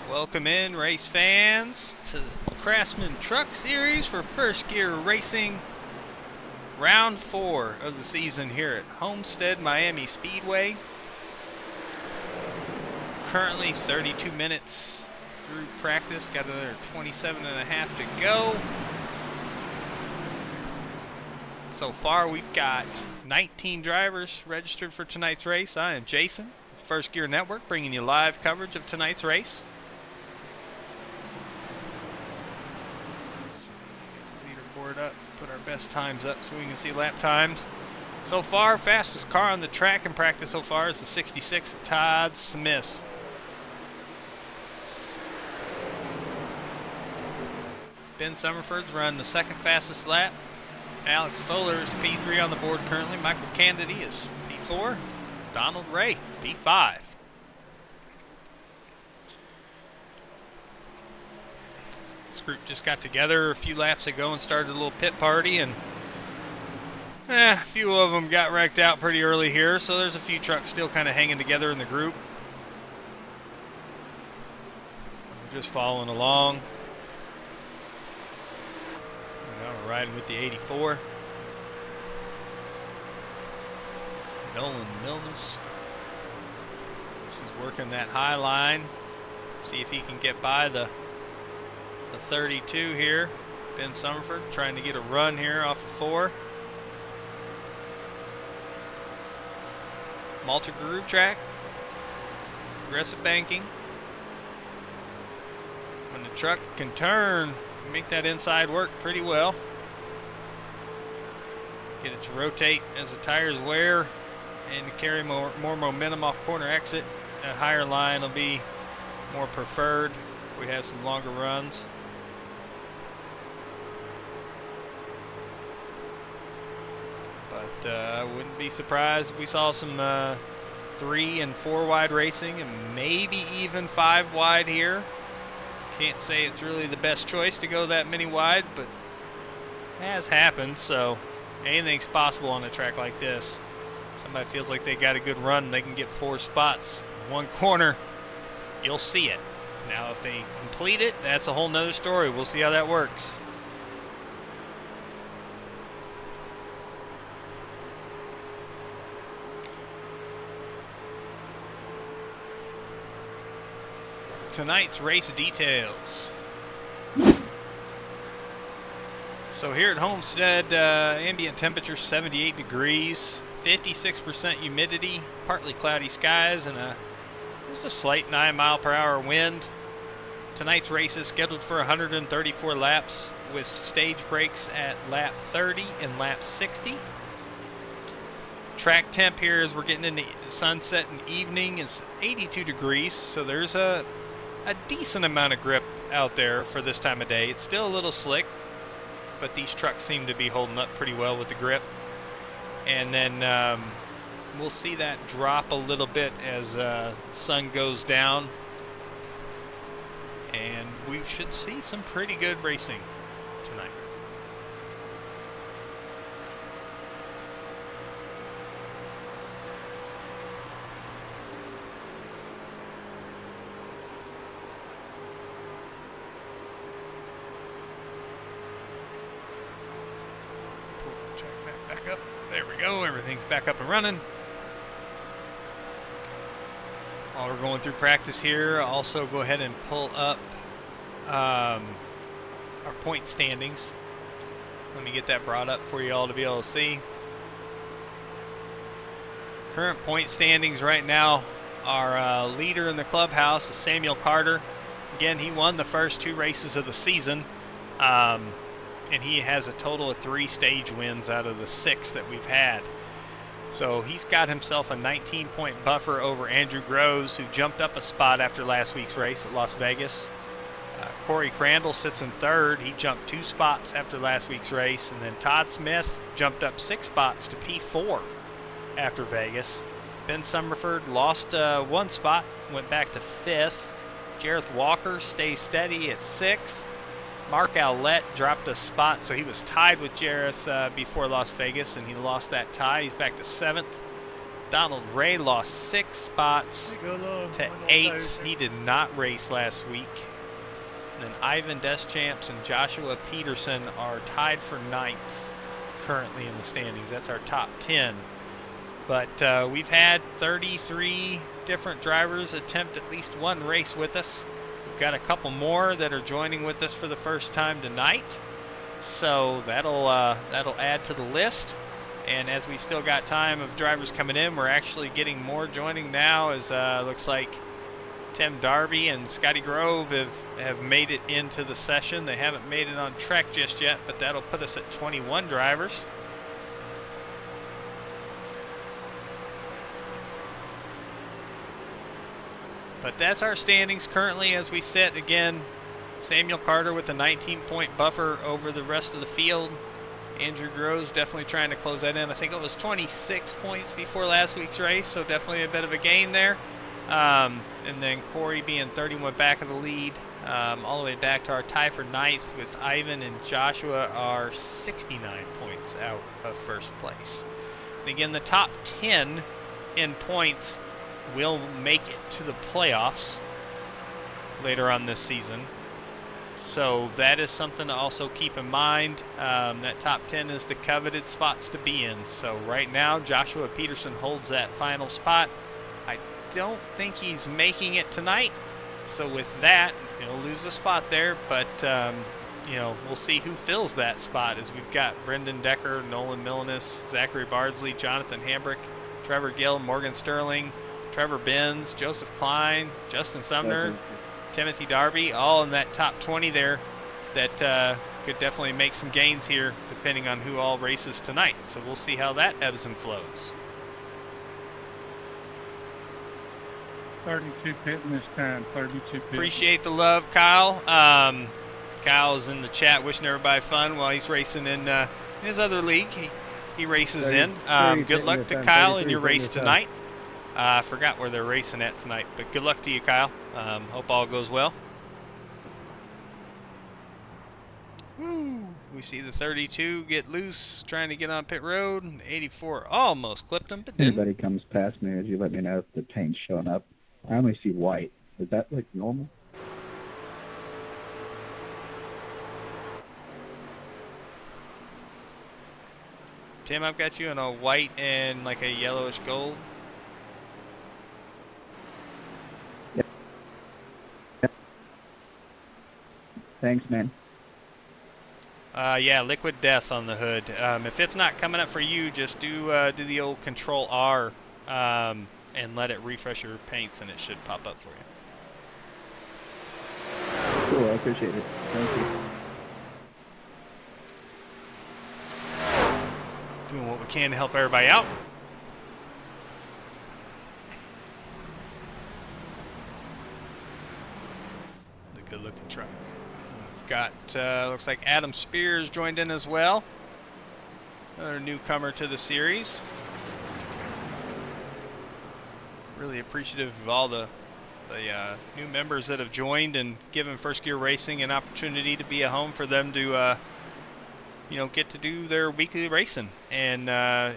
Welcome in, race fans, to the Craftsman Truck Series for First Gear Racing, round 4 of the season here at Homestead, Miami Speedway. Currently 32 minutes through practice, got another 27 and a half to go. So far we've got 19 drivers registered for tonight's race. I am Jason, First Gear Network, bringing you live coverage of tonight's race. Up, put our best times up so we can see lap times. So far, fastest car on the track in practice so far is the 66 Todd Smith. Ben Summerford's run the second fastest lap. Alex Fuller is P3 on the board currently. Michael Kennedy is P4. Donald Ray, P5. This group just got together a few laps ago and started a little pit party, and a few of them got wrecked out pretty early here, so there's a few trucks still kind of hanging together in the group. We're just following along. Now we're riding with the 84. Nolan Milnes. He's working that high line. See if he can get by the 32 here. Ben Summerford trying to get a run here off of 4. Malta groove track. Aggressive banking. When the truck can turn, make that inside work pretty well. Get it to rotate as the tires wear and to carry more momentum off corner exit. That higher line will be more preferred if we have some longer runs. But I wouldn't be surprised if we saw some 3 and 4 wide racing and maybe even 5 wide here. Can't say it's really the best choice to go that many wide, but it has happened, so anything's possible on a track like this. Somebody feels like they got a good run, they can get 4 spots, 1 corner, you'll see it. Now if they complete it, that's a whole nother story. We'll see how that works. Tonight's race details. So here at Homestead, ambient temperature 78 degrees, 56% humidity, partly cloudy skies, and just a slight 9-mile-per-hour wind. Tonight's race is scheduled for 134 laps with stage breaks at lap 30 and lap 60. Track temp here as we're getting into sunset and evening is 82 degrees, so there's a decent amount of grip out there for this time of day. It's still a little slick, but these trucks seem to be holding up pretty well with the grip. And then we'll see that drop a little bit as sun goes down, and we should see some pretty good racing tonight. Pull the track back up. There we go. Everything's back up and running. While we're going through practice here, I'll also go ahead and pull up our point standings. Let me get that brought up for you all to be able to see. Current point standings right now, our leader in the clubhouse is Samuel Carter. Again, he won the first 2 races of the season, and he has a total of 3 stage wins out of the 6 that we've had. So he's got himself a 19-point buffer over Andrew Groves, who jumped up a spot after last week's race at Las Vegas. Corey Crandall sits in 3rd. He jumped 2 spots after last week's race. And then Todd Smith jumped up 6 spots to P4 after Vegas. Ben Summerford lost 1 spot, went back to 5th. Jareth Walker stays steady at 6th. Mark Owlett dropped a spot, so he was tied with Jareth before Las Vegas, and he lost that tie. He's back to 7th. Donald Ray lost 6 spots to 8th. He did not race last week. And then Ivan Deschamps and Joshua Peterson are tied for 9th currently in the standings. That's our top 10. But we've had 33 different drivers attempt at least 1 race with us. We've got a couple more that are joining with us for the first time tonight, so that'll add to the list. And as we still got time of drivers coming in, we're actually getting more joining now, as looks like Tim Darby and Scotty Grove have made it into the session. They haven't made it on track just yet, but that'll put us at 21 drivers. But that's our standings currently as we sit. Again, Samuel Carter with a 19-point buffer over the rest of the field. Andrew Groves definitely trying to close that in. I think it was 26 points before last week's race, so definitely a bit of a gain there. And then Corey being 31 back of the lead, all the way back to our tie for 9th with Ivan and Joshua are 69 points out of first place. And again, the top 10 in points will make it to the playoffs later on this season. So that is something to also keep in mind. That top 10 is the coveted spots to be in. So right now, Joshua Peterson holds that final spot. I don't think he's making it tonight. So with that, he'll lose the spot there. But, we'll see who fills that spot, as we've got Brendan Decker, Nolan Milanis, Zachary Bardsley, Jonathan Hambrick, Trevor Gill, Morgan Sterling, Trevor Benz, Joseph Klein, Justin Sumner, Timothy Darby, all in that top 20 there that could definitely make some gains here depending on who all races tonight. So we'll see how that ebbs and flows. 32 pitting this time, 32 pitting. Appreciate the love, Kyle. Kyle's in the chat wishing everybody fun while he's racing in his other league he races in. Good luck to Kyle in your race tonight. I forgot where they're racing at tonight, but good luck to you, Kyle. Hope all goes well. Woo. We see the 32 get loose, trying to get on pit road. 84 almost clipped him, but didn't. Anybody comes past me, as you let me know if the paint's showing up. I only see white. Is that like normal? Tim, I've got you in a white and like a yellowish gold. Thanks, man. Yeah, Liquid Death on the hood. If it's not coming up for you, just do the old Control R and let it refresh your paints, and it should pop up for you. Cool, I appreciate it. Thank you. Doing what we can to help everybody out. The good-looking truck. We've got, looks like Adam Spears joined in as well. Another newcomer to the series. Really appreciative of all the new members that have joined and given First Gear Racing an opportunity to be a home for them to get to do their weekly racing and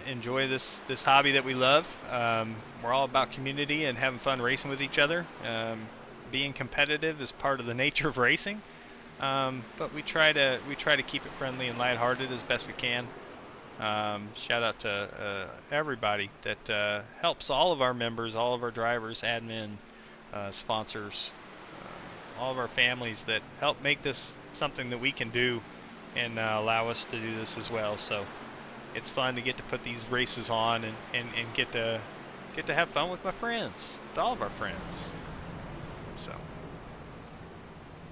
enjoy this hobby that we love. We're all about community and having fun racing with each other. Being competitive is part of the nature of racing, but we try to keep it friendly and lighthearted as best we can. Shout out to everybody that helps all of our members, all of our drivers, admin, sponsors, all of our families that help make this something that we can do and allow us to do this as well. So it's fun to get to put these races on and get to have fun with my friends, with all of our friends. So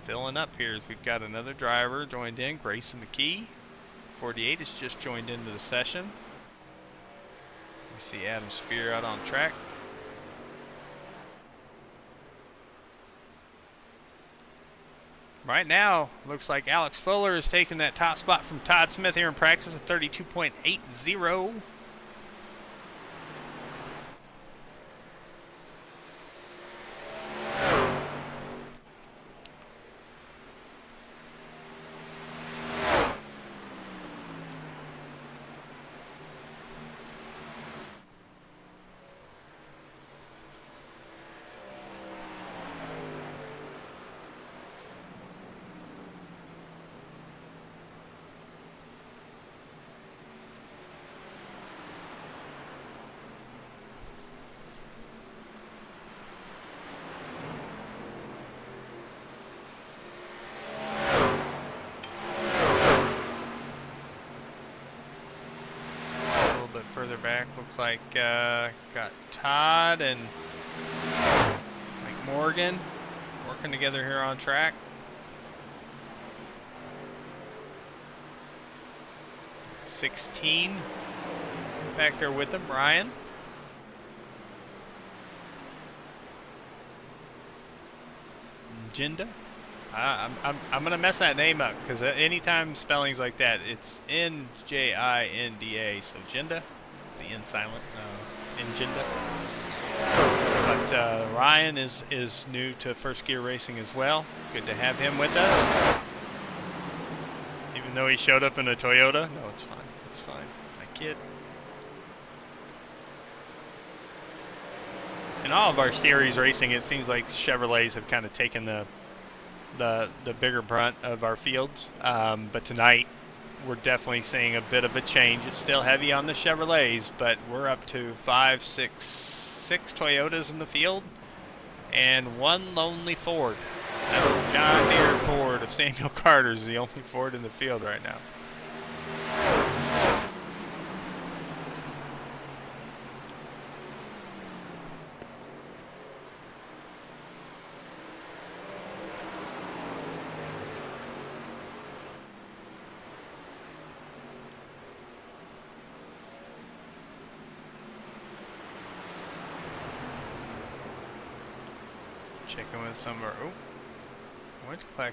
filling up here, we've got another driver joined in, Grayson McKee. 48 has just joined into the session. We see Adam Spear out on track. Right now, looks like Alex Fuller is taking that top spot from Todd Smith here in practice at 32.80. Further back, looks like got Todd and Mike Morgan working together here on track. $16 back there with them, Ryan. Jinda. I'm gonna mess that name up because anytime spellings like that, it's Njinda. So Jinda. The N silent in Jinda. But Ryan is new to First Gear Racing as well. Good to have him with us. Even though he showed up in a Toyota. No, it's fine. It's fine. I kid. In all of our series racing, it seems like Chevrolets have kind of taken the bigger brunt of our fields. But tonight, we're definitely seeing a bit of a change. It's still heavy on the Chevrolets, but we're up to six Toyotas in the field and one lonely Ford. That John Deere Ford of Samuel Carter is the only Ford in the field right now. Checking with some of our, went to like,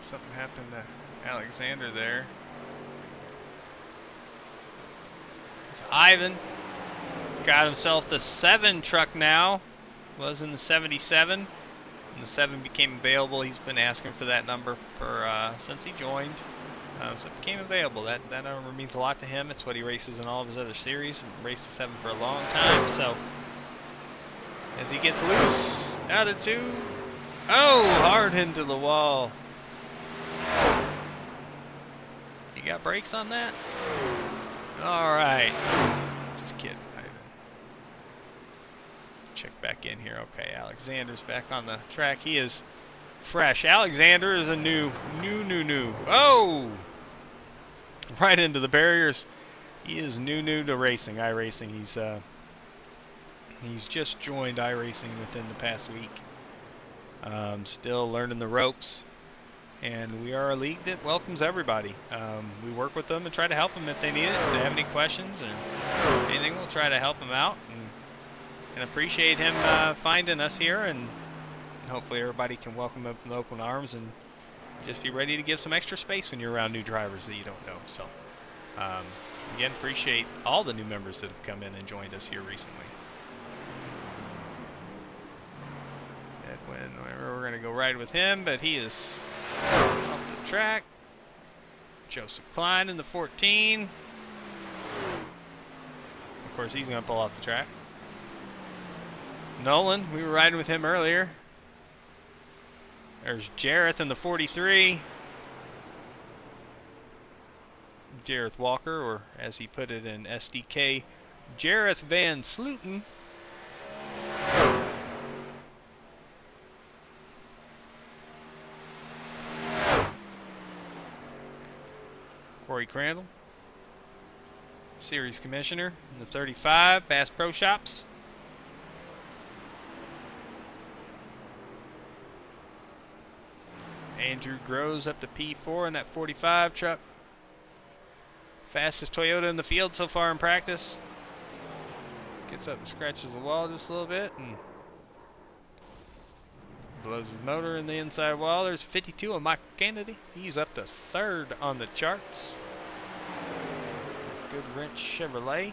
something happened to Alexander there. So Ivan got himself the 7 truck now, was in the 77, and the 7 became available. He's been asking for that number for since he joined, so it became available. That number means a lot to him. It's what he races in all of his other series, and raced the 7 for a long time, so as he gets loose, out of 2. Oh, hard into the wall. You got brakes on that? All right. Just kidding, Ivan. Check back in here. Okay, Alexander's back on the track. He is fresh. Alexander is a new. Oh! Right into the barriers. He is new to racing, iRacing. He's just joined iRacing within the past week. Still learning the ropes, and we are a league that welcomes everybody. We work with them and try to help them if they need it. If they have any questions or anything, we'll try to help them out, and appreciate him finding us here, and hopefully everybody can welcome him with open arms and just be ready to give some extra space when you're around new drivers that you don't know. So again, appreciate all the new members that have come in and joined us here recently. We're going to go ride with him, but he is off the track. Joseph Klein in the 14. Of course, he's going to pull off the track. Nolan, we were riding with him earlier. There's Jareth in the 43. Jareth Walker, or as he put it in SDK, Jareth Van Slooten. Corey Crandall, Series Commissioner in the 35, Bass Pro Shops. Andrew Groves up to P4 in that 45 truck. Fastest Toyota in the field so far in practice. Gets up and scratches the wall just a little bit and blows his motor in the inside wall. There's 52 on Michael Kennedy. He's up to 3rd on the charts. Good wrench Chevrolet.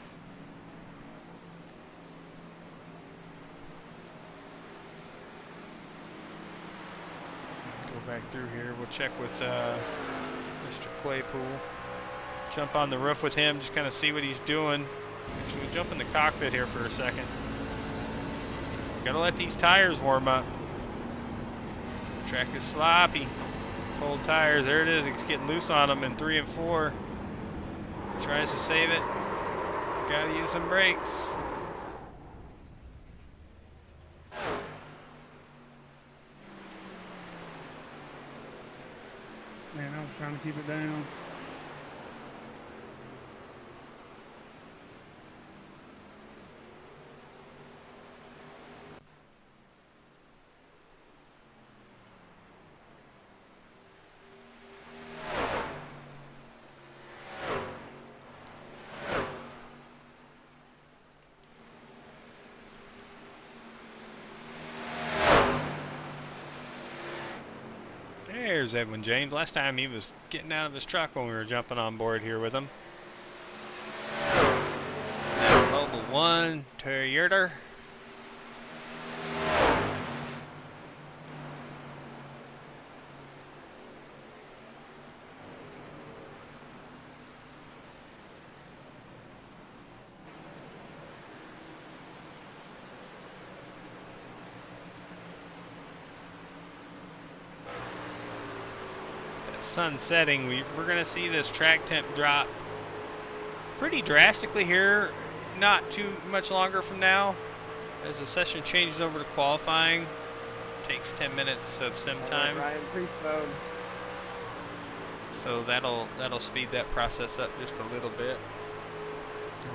Go back through here. We'll check with Mr. Claypool. Jump on the roof with him, just kind of see what he's doing. Actually, we'll jump in the cockpit here for a second. Gotta let these tires warm up. Track is sloppy. Cold tires, there it is. It's getting loose on them in 3 and 4. Tries to save it. Gotta use some brakes. Man, I was trying to keep it down. There's Edwin James. Last time he was getting out of his truck when we were jumping on board here with him. Mobile 1, Toyota. Sun setting, we're going to see this track temp drop pretty drastically here, not too much longer from now. As the session changes over to qualifying, takes 10 minutes of sim time. Ryan, pre-phone. So that'll speed that process up just a little bit.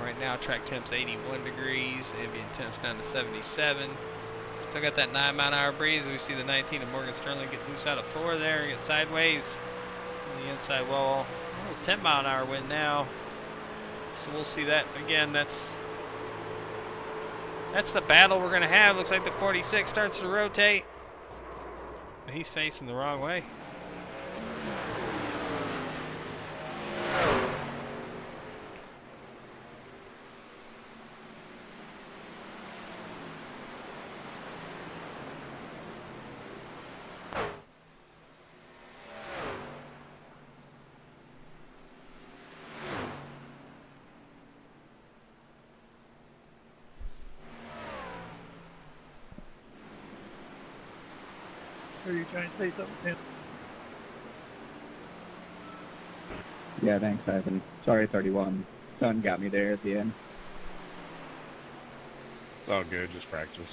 Right now track temp's 81 degrees, ambient temp's down to 77. Still got that 9-mile-an-hour breeze. We see the 19 of Morgan Sterling get loose out of 4 there and get sideways. The inside wall, a little 10-mile-an-hour wind now, so we'll see that again. That's the battle we're gonna have. Looks like the 46 starts to rotate. He's facing the wrong way. Are you trying to say something, Tim? Yeah, thanks, Ivan. Sorry, 31. Sun got me there at the end. It's all good, just practice.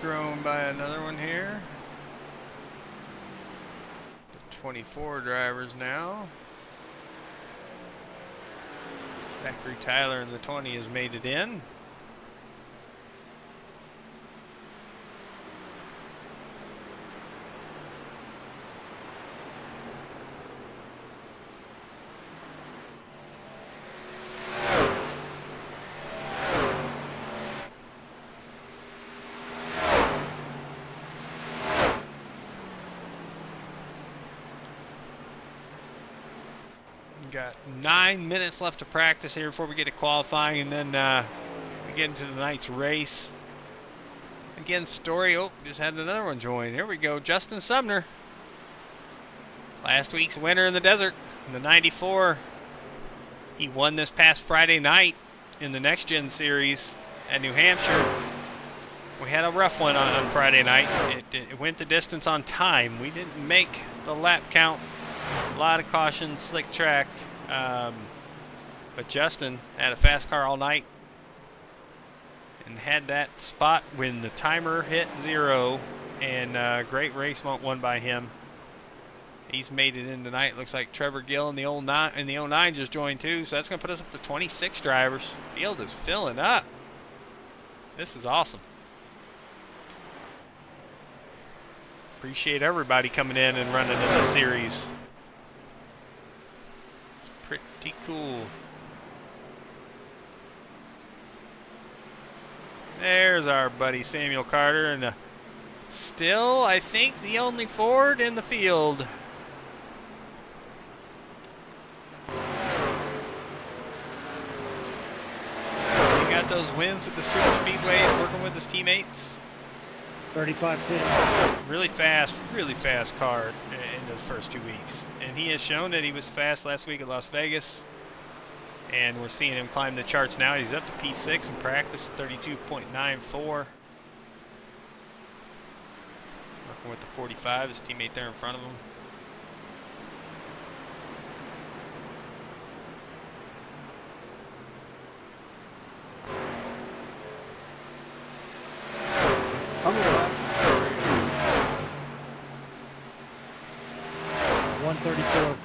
Grown by another one here. 24 drivers now. Zachary Tyler in the 20 has made it in. Got 9 minutes left to practice here before we get to qualifying, and then we get into the night's race. Again, Story, just had another one join. Here we go, Justin Sumner. Last week's winner in the desert, the 94. He won this past Friday night in the Next Gen Series at New Hampshire. we had a rough one on Friday night. It went the distance on time. We didn't make the lap count. A lot of caution, slick track. But Justin had a fast car all night and had that spot when the timer hit 0, and great race won by him. He's made it in tonight. Looks like Trevor Gill in the 09 just joined too, so that's going to put us up to 26 drivers. Field is filling up. This is awesome. Appreciate everybody coming in and running in this series. It's pretty cool. There's our buddy Samuel Carter, and still, I think, the only Ford in the field. He got those wins at the Super Speedway, working with his teammates. 35-10. Really fast car in those first 2 weeks. And he has shown that he was fast last week at Las Vegas. And we're seeing him climb the charts now. He's up to P6 in practice, 32.94. Working with the 45, his teammate there in front of him. I'm going to 134.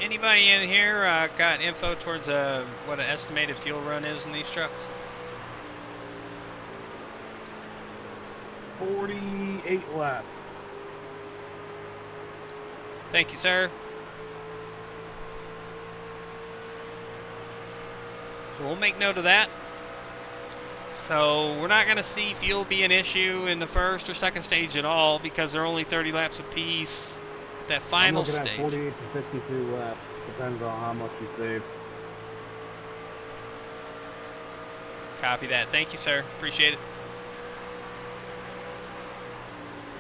Anybody in here got info towards what an estimated fuel run is in these trucks? 48 laps. Thank you, sir. So we'll make note of that. So we're not going to see fuel be an issue in the first or second stage at all because they're only 30 laps apiece. That final stage. I'm looking at 48 to 52 laps. Depends on how much you save. Copy that. Thank you, sir. Appreciate it.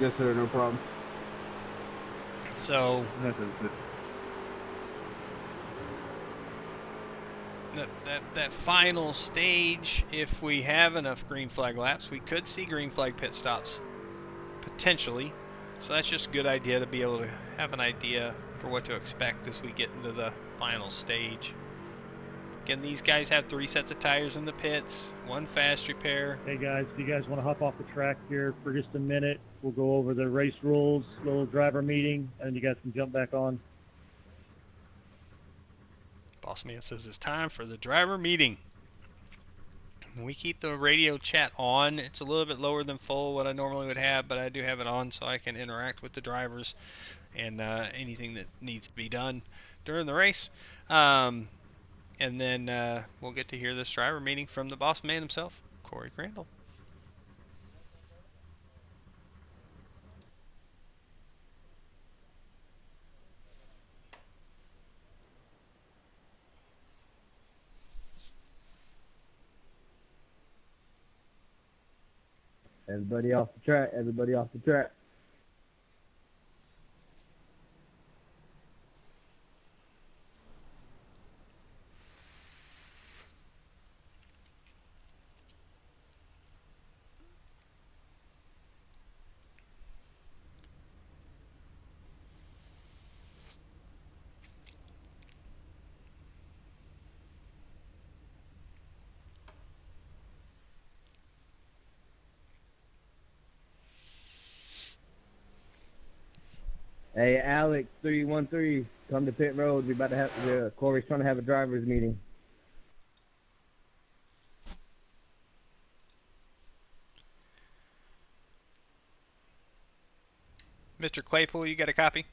Yes, sir. No problem. So that final stage, if we have enough green flag laps, we could see green flag pit stops potentially. So that's just a good idea to be able to have an idea for what to expect as we get into the final stage. Again, these guys have 3 sets of tires in the pits, 1 fast repair. Hey guys, if you guys want to hop off the track here for just a minute, we'll go over the race rules, little driver meeting, and you guys can jump back on. Boss man says it's time for the driver meeting. We keep the radio chat on. It's a little bit lower than full what I normally would have, but I do have it on so I can interact with the drivers and anything that needs to be done during the race. And then we'll get to hear this driver meeting from the boss man himself, Corey Crandall. Everybody off the track. Everybody off the track. Hey, Alex, 313, come to pit road. We about to have Corey's trying to have a drivers meeting. Mr. Claypool, you got a copy?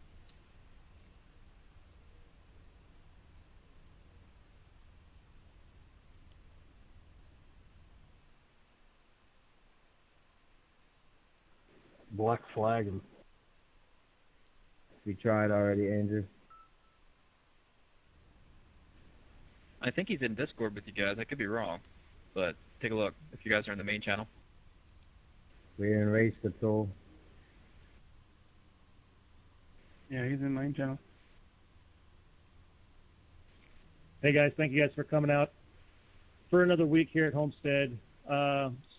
black flag him. We tried already, Andrew. I think he's in Discord with you guys. I could be wrong, but take a look if you guys are in the main channel. We're in race control. Yeah, he's in main channel. Hey guys, thank you guys for coming out for another week here at Homestead.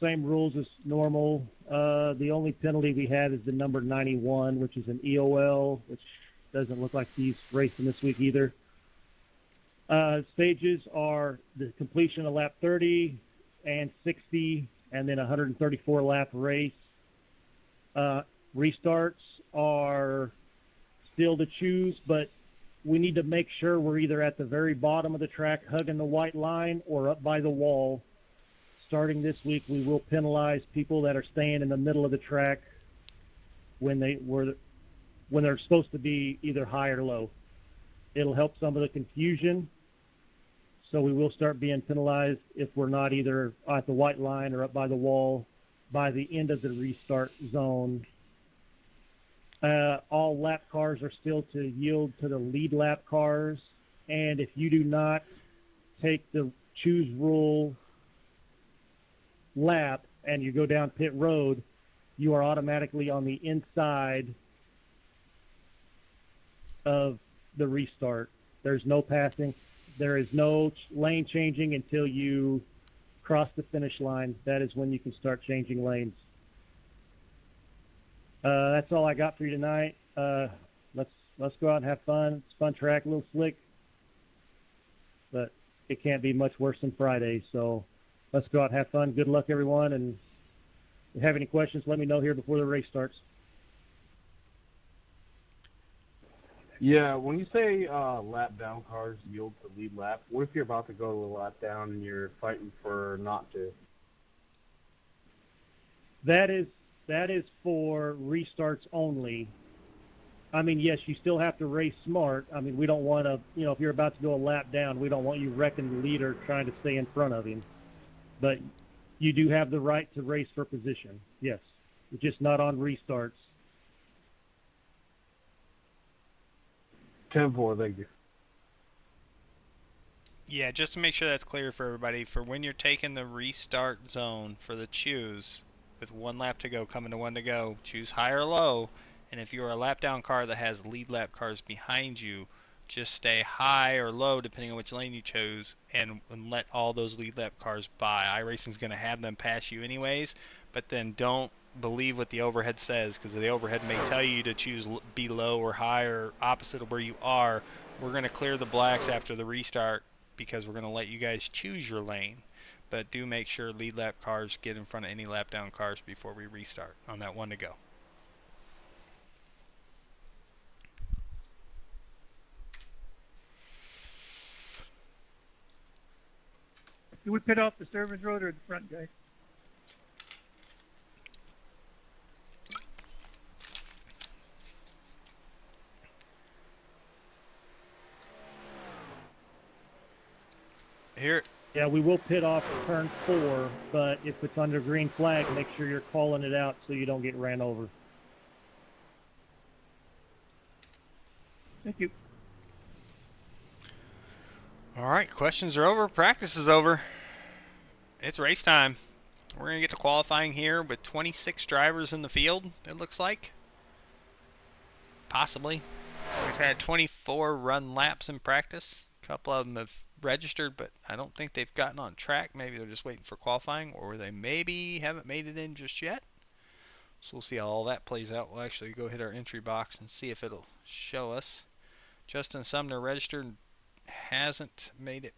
Same rules as normal. The only penalty we have is the number 91, which is an EOL, which doesn't look like he's racing this week either. Stages are the completion of lap 30 and 60, and then 134 lap race. Restarts are still to choose, but we need to make sure we're either at the very bottom of the track hugging the white line or up by the wall. Starting this week, we will penalize people that are staying in the middle of the track when they're supposed to be either high or low. It'll help some of the confusion. So we will start being penalized if we're not either at the white line or up by the wall by the end of the restart zone. All lap cars are still to yield to the lead lap cars. And if you do not take the choose rule lap and you go down pit road, you are automatically on the inside of the restart. There's no passing. There is no lane changing until you cross the finish line. That is when you can start changing lanes. That's all I got for you tonight. Let's go out and have fun. It's a fun track, a little slick, but it can't be much worse than Friday. So let's go out and have fun. Good luck, everyone. And if you have any questions, let me know here before the race starts. Yeah, when you say lap down cars yield to lead lap, what if you're about to go to a lap down and you're fighting for not to? That is for restarts only. I mean, yes, you still have to race smart. I mean, we don't want to, if you're about to go a lap down, we don't want you wrecking the leader trying to stay in front of him. But you do have the right to race for position, yes. It's just not on restarts. 10-4, thank you. Yeah, just to make sure that's clear for everybody, for when you're taking the restart zone for the choose, with 1 lap to go, coming to 1 to go, choose high or low, and if you're a lap down car that has lead lap cars behind you, just stay high or low depending on which lane you chose, and let all those lead lap cars by. iRacing's going to have them pass you anyways, but then don't believe what the overhead says, because the overhead may tell you to choose be low or high or opposite of where you are. We're going to clear the blacks after the restart because we're going to let you guys choose your lane. But do make sure lead lap cars get in front of any lap down cars before we restart on that 1 to go. Do we pit off the service road or the front, guys? Here. Yeah, we will pit off turn 4, but if it's under green flag, make sure you're calling it out so you don't get ran over. Thank you. All right, questions are over. Practice is over. It's race time. We're going to get to qualifying here with 26 drivers in the field, it looks like. Possibly. We've had 24 run laps in practice. A couple of them have registered, but I don't think they've gotten on track. Maybe they're just waiting for qualifying, or they maybe haven't made it in just yet. So we'll see how all that plays out. We'll actually go hit our entry box and see if it'll show us. Justin Sumner registered and hasn't made it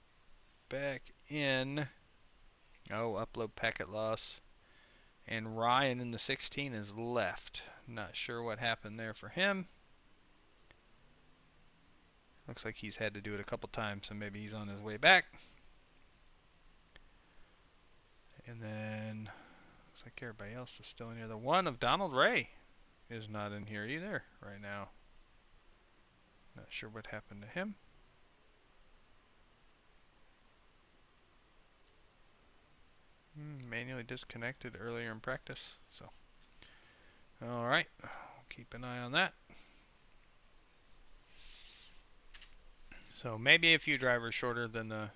back in. Oh, upload packet loss. And Ryan in the 16 is left. Not sure what happened there for him. Looks like he's had to do it a couple times, so maybe he's on his way back. And then looks like everybody else is still in here. The 1 of Donald Ray is not in here either right now. Not sure what happened to him. Manually disconnected earlier in practice, so All right, keep an eye on that. So maybe a few drivers shorter than the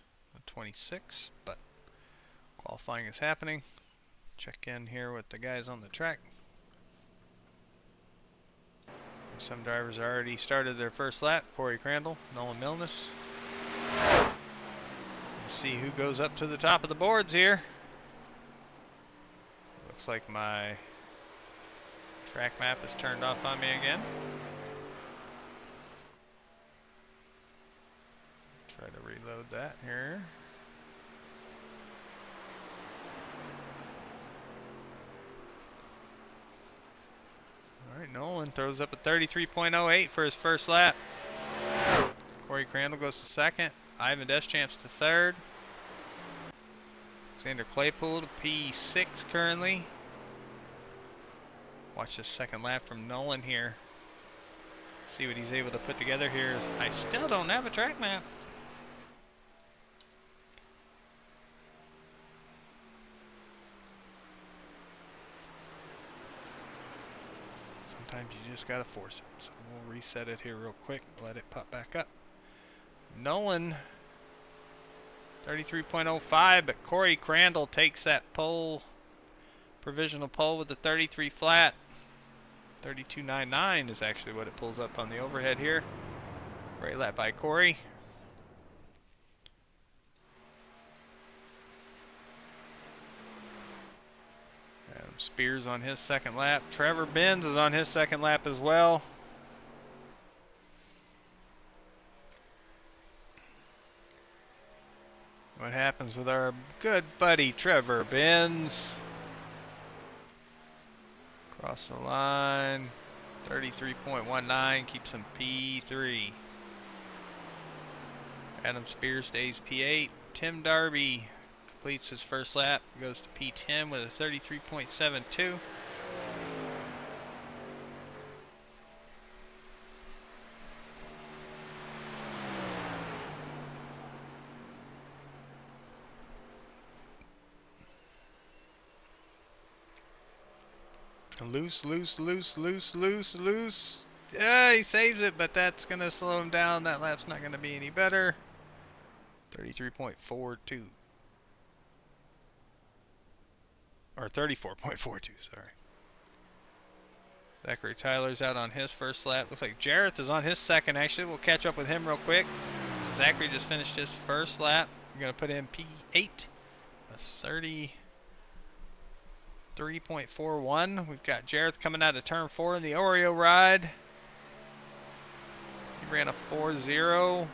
26, but qualifying is happening. Check in here with the guys on the track. Some drivers already started their first lap. Corey Crandall, Nolan Milnes. Let's see who goes up to the top of the boards here. Looks like my track map is turned off on me again. Try to reload that here. Alright, Nolan throws up a 33.08 for his first lap. Corey Crandall goes to second. Ivan Deschamps to third. Alexander Claypool to P6 currently. Watch this second lap from Nolan here. See what he's able to put together here. I still don't have a track map. Sometimes you just gotta force it. So we'll reset it here real quick. Let it pop back up. Nolan 33.05, but Corey Crandall takes that pole, provisional pole with the 33 flat. 32.99 is actually what it pulls up on the overhead here. Great lap by Corey. Adam Spears on his second lap. Trevor Benz is on his second lap as well. What happens with our good buddy Trevor Benz? Cross the line, 33.19, keeps him P3. Adam Spears stays P8. Tim Darby completes his first lap, goes to P10 with a 33.72. Loose. Yeah, he saves it, but that's going to slow him down. That lap's not going to be any better. 33.42. Or 34.42, sorry. Zachary Tyler's out on his first lap. Looks like Jareth is on his second, actually. We'll catch up with him real quick. Zachary just finished his first lap. I'm going to put in P8. That's 33.41. We've got Jareth coming out of turn 4 in the Oreo ride. He ran a 4.0.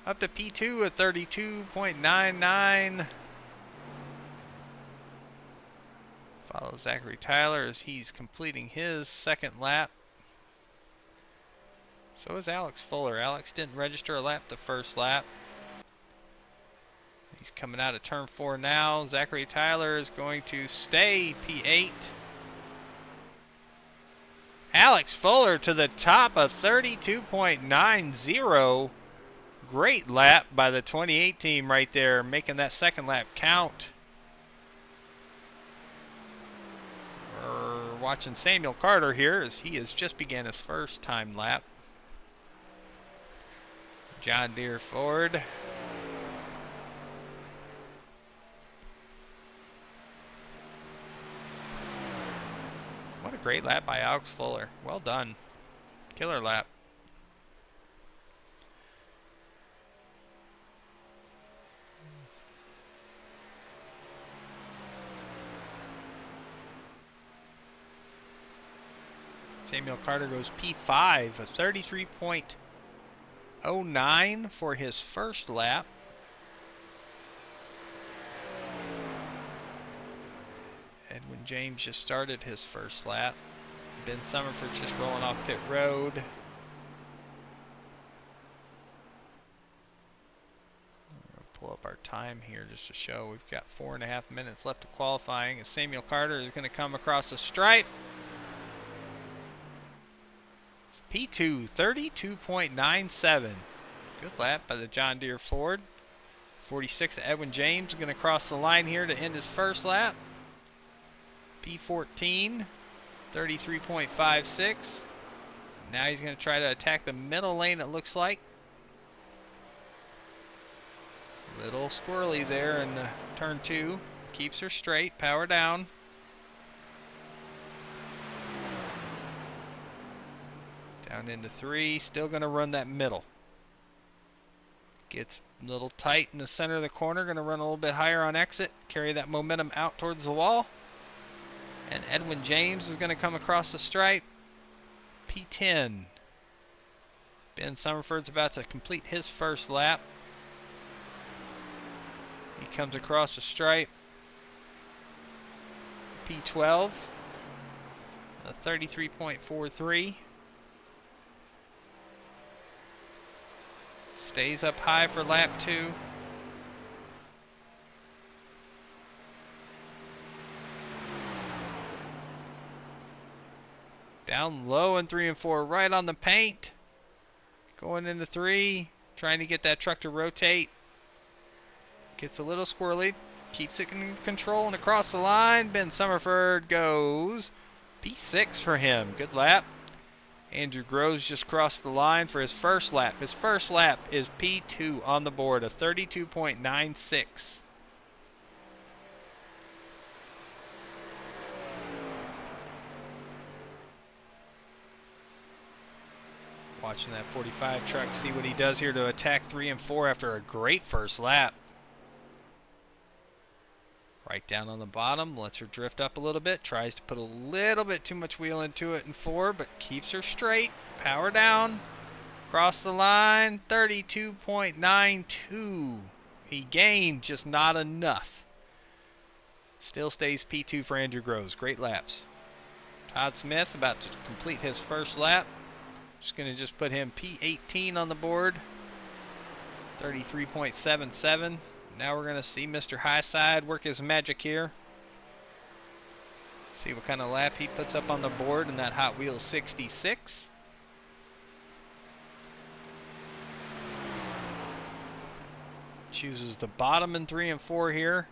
Up to P2 at 32.99. Follow Zachary Tyler as he's completing his second lap. So is Alex Fuller. Alex didn't register a lap the first lap. He's coming out of turn 4 now. Zachary Tyler is going to stay P8. Alex Fuller to the top of 32.90. Great lap by the 28 team right there, making that second lap count. We're watching Samuel Carter here as he has just began his first time lap. John Deere Ford. What a great lap by Alex Fuller. Well done. Killer lap. Samuel Carter goes P5, a 33.09 for his first lap. Edwin James just started his first lap. Ben Summerford's just rolling off pit road. We'll pull up our time here just to show we've got 4.5 minutes left of qualifying as Samuel Carter is going to come across the stripe. P2, 32.97. Good lap by the John Deere Ford. 46, Edwin James going to cross the line here to end his first lap. P14. 33.56. Now he's going to try to attack the middle lane, it looks like. Little squirrely there in the turn 2. Keeps her straight, power down. Down into 3, still going to run that middle. Gets a little tight in the center of the corner, going to run a little bit higher on exit, carry that momentum out towards the wall. And Edwin James is going to come across the stripe. P10. Ben Summerford's about to complete his first lap. He comes across the stripe. P12. A 33.43. Stays up high for lap 2. Down low in 3 and 4, right on the paint. Going into 3, trying to get that truck to rotate. Gets a little squirrely, keeps it in control and across the line. Ben Summerford goes P6 for him. Good lap. Andrew Groves just crossed the line for his first lap. His first lap is P2 on the board, a 32.96. Watching that 45 truck, see what he does here to attack 3 and 4 after a great first lap. Right down on the bottom, lets her drift up a little bit, tries to put a little bit too much wheel into it in 4, but keeps her straight, power down, across the line, 32.92. He gained, just not enough. Still stays P2 for Andrew Groves, great laps. Todd Smith about to complete his first lap. Just going to just put him P18 on the board, 33.77. Now we're going to see Mr. Highside work his magic here. See what kind of lap he puts up on the board in that Hot Wheels 66. Chooses the bottom in 3 and 4 here.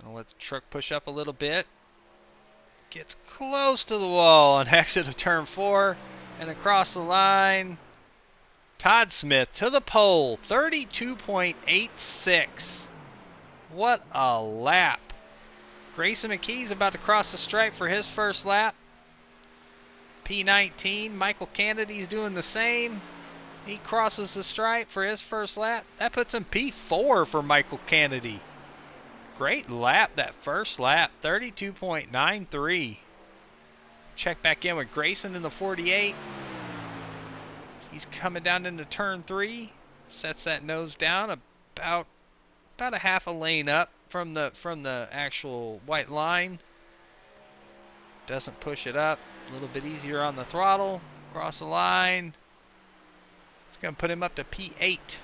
Gonna let the truck push up a little bit. Gets close to the wall on exit of turn 4 and across the line. Todd Smith to the pole, 32.86. What a lap. Grayson McKee's about to cross the stripe for his first lap. P19, Michael Kennedy's doing the same. He crosses the stripe for his first lap. That puts him P4 for Michael Kennedy. Great lap, that first lap, 32.93. Check back in with Grayson in the 48. He's coming down into turn 3, sets that nose down about a half a lane up from the actual white line. Doesn't push it up, a little bit easier on the throttle, across the line. It's going to put him up to P8.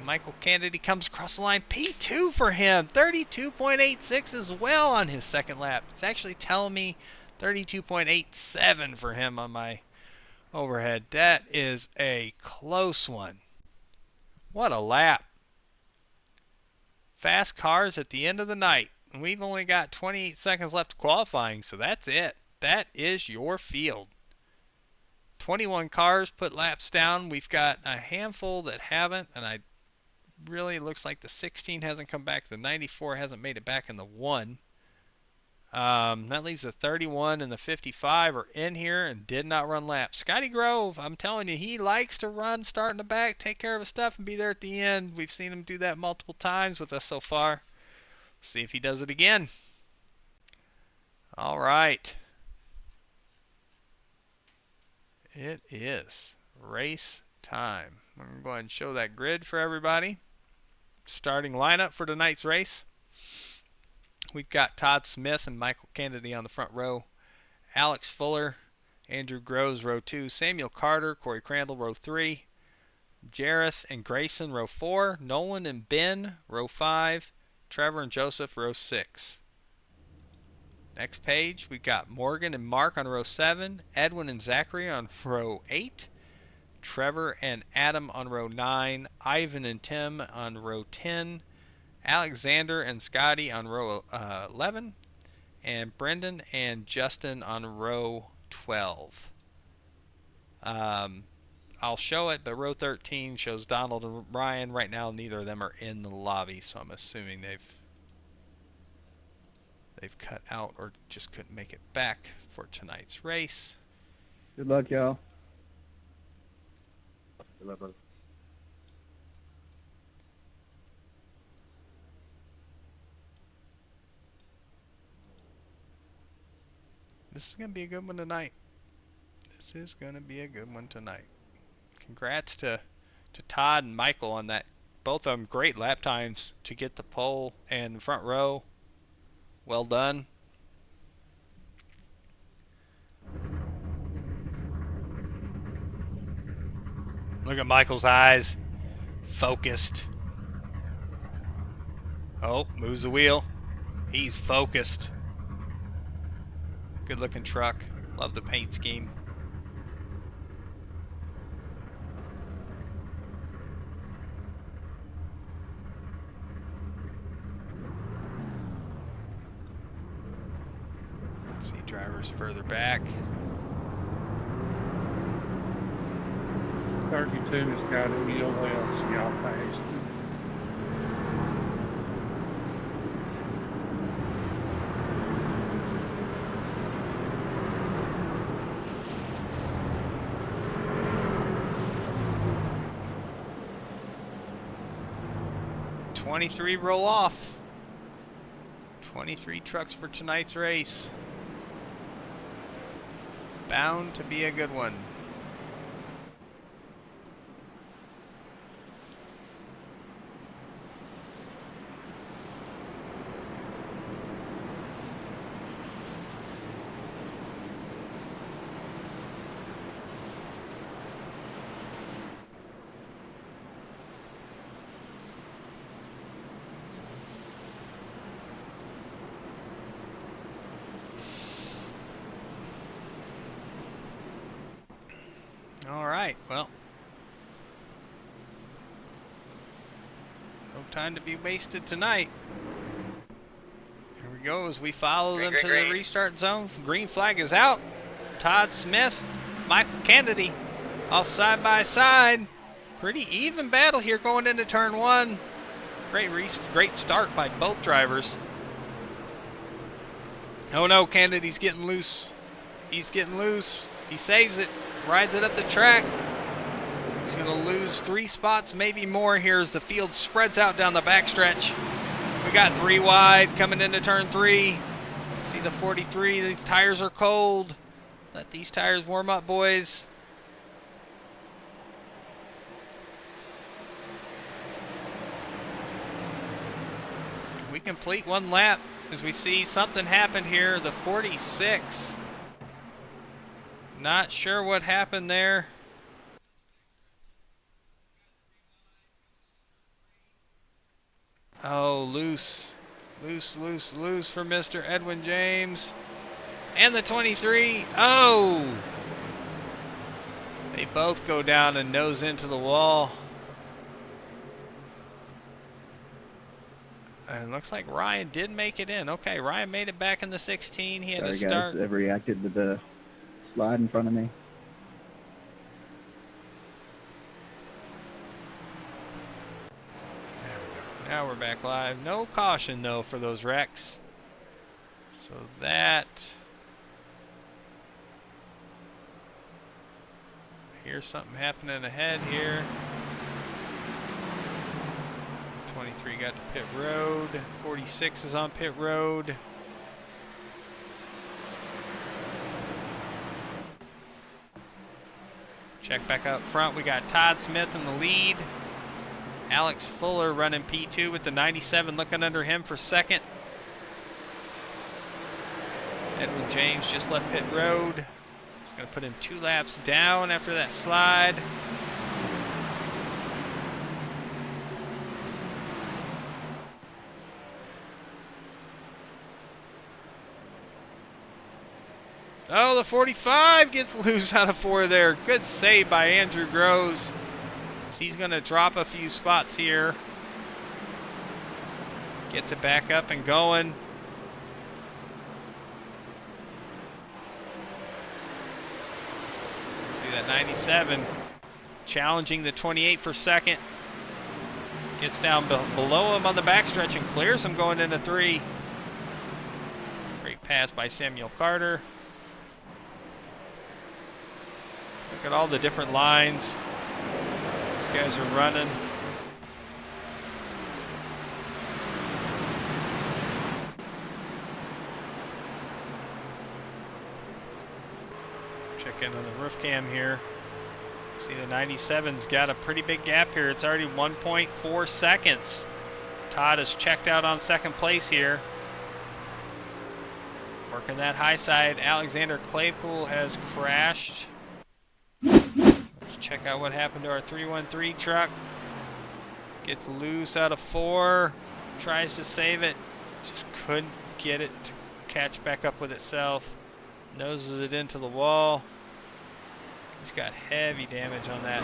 Michael Kennedy comes across the line, P2 for him, 32.86 as well on his second lap. It's actually telling me 32.87 for him on my overhead. That is a close one. What a lap. Fast cars at the end of the night. And we've only got 28 seconds left of qualifying, so that's it. That is your field. 21 cars put laps down. We've got a handful that haven't, and it looks like the 16 hasn't come back. The 94 hasn't made it back in the 1. That leaves the 31 and the 55 are in here and did not run laps. Scotty Grove, I'm telling you, he likes to run, start in the back, take care of his stuff, and be there at the end. We've seen him do that multiple times with us so far. See if he does it again. All right. It is race time. I'm going to go ahead and show that grid for everybody. Starting lineup for tonight's race. We've got Todd Smith and Michael Kennedy on the front row. Alex Fuller, Andrew Groves, row 2. Samuel Carter, Corey Crandall, row 3. Jareth and Grayson, row 4. Nolan and Ben, row 5. Trevor and Joseph, row 6. Next page, we've got Morgan and Mark on row 7. Edwin and Zachary on row 8. Trevor and Adam on row 9. Ivan and Tim on row 10. Alexander and Scotty on row 11. and Brendan and Justin on row 12. I'll show it, but row 13 shows Donald and Ryan. Right now, neither of them are in the lobby, so I'm assuming they've cut out or just couldn't make it back for tonight's race. Good luck, y'all. This is going to be a good one tonight. This is going to be a good one tonight. Congrats to Todd and Michael on that. Both of them great lap times to get the pole and front row. Well done. Look at Michael's eyes. Focused. Oh, moves the wheel. He's focused. Good looking truck. Love the paint scheme. See drivers further back. 32 has got a wheel well, so y'all passed. '23 roll off. 23 trucks for tonight's race. Bound to be a good one. Alright, well. No time to be wasted tonight. Here we go as we follow them to the restart zone. Green flag is out. Todd Smith, Michael Kennedy off side by side. Pretty even battle here going into turn one. Great start by both drivers. Oh no, Kennedy's getting loose. He's getting loose. He saves it. Rides it up the track. He's going to lose 3 spots, maybe more here as the field spreads out down the backstretch. We got 3 wide coming into turn 3. See the 43. These tires are cold. Let these tires warm up, boys. We complete 1 lap as we see something happen here. The 46. Not sure what happened there. Oh, loose for Mr. Edwin James. And the 23. Oh! They both go down and nose into the wall. And it looks like Ryan did make it in. Okay, Ryan made it back in the 16. He had to start. Sorry guys, I've reacted to the slide in front of me. There we go. Now we're back live. No caution though for those wrecks. So that. Here's something happening ahead here. 23 got to pit road. 46 is on pit road. Check back up front. We got Todd Smith in the lead. Alex Fuller running P2 with the 97 looking under him for second. Edwin James just left pit road. Going to put him 2 laps down after that slide. Oh, the 45 gets loose out of 4 there. Good save by Andrew Groves. He's going to drop a few spots here. Gets it back up and going. That 97 challenging the 28 for second. Gets down below him on the backstretch and clears him going into 3. Great pass by Samuel Carter. Look at all the different lines these guys are running. Check in on the roof cam here. See, the 97's got a pretty big gap here. It's already 1.4 seconds. Todd has checked out on second place here. Working that high side. Alexander Claypool has crashed. Let's check out what happened to our 313 truck. Gets loose out of 4. Tries to save it. Just couldn't get it to catch back up with itself. Noses it into the wall. He's got heavy damage on that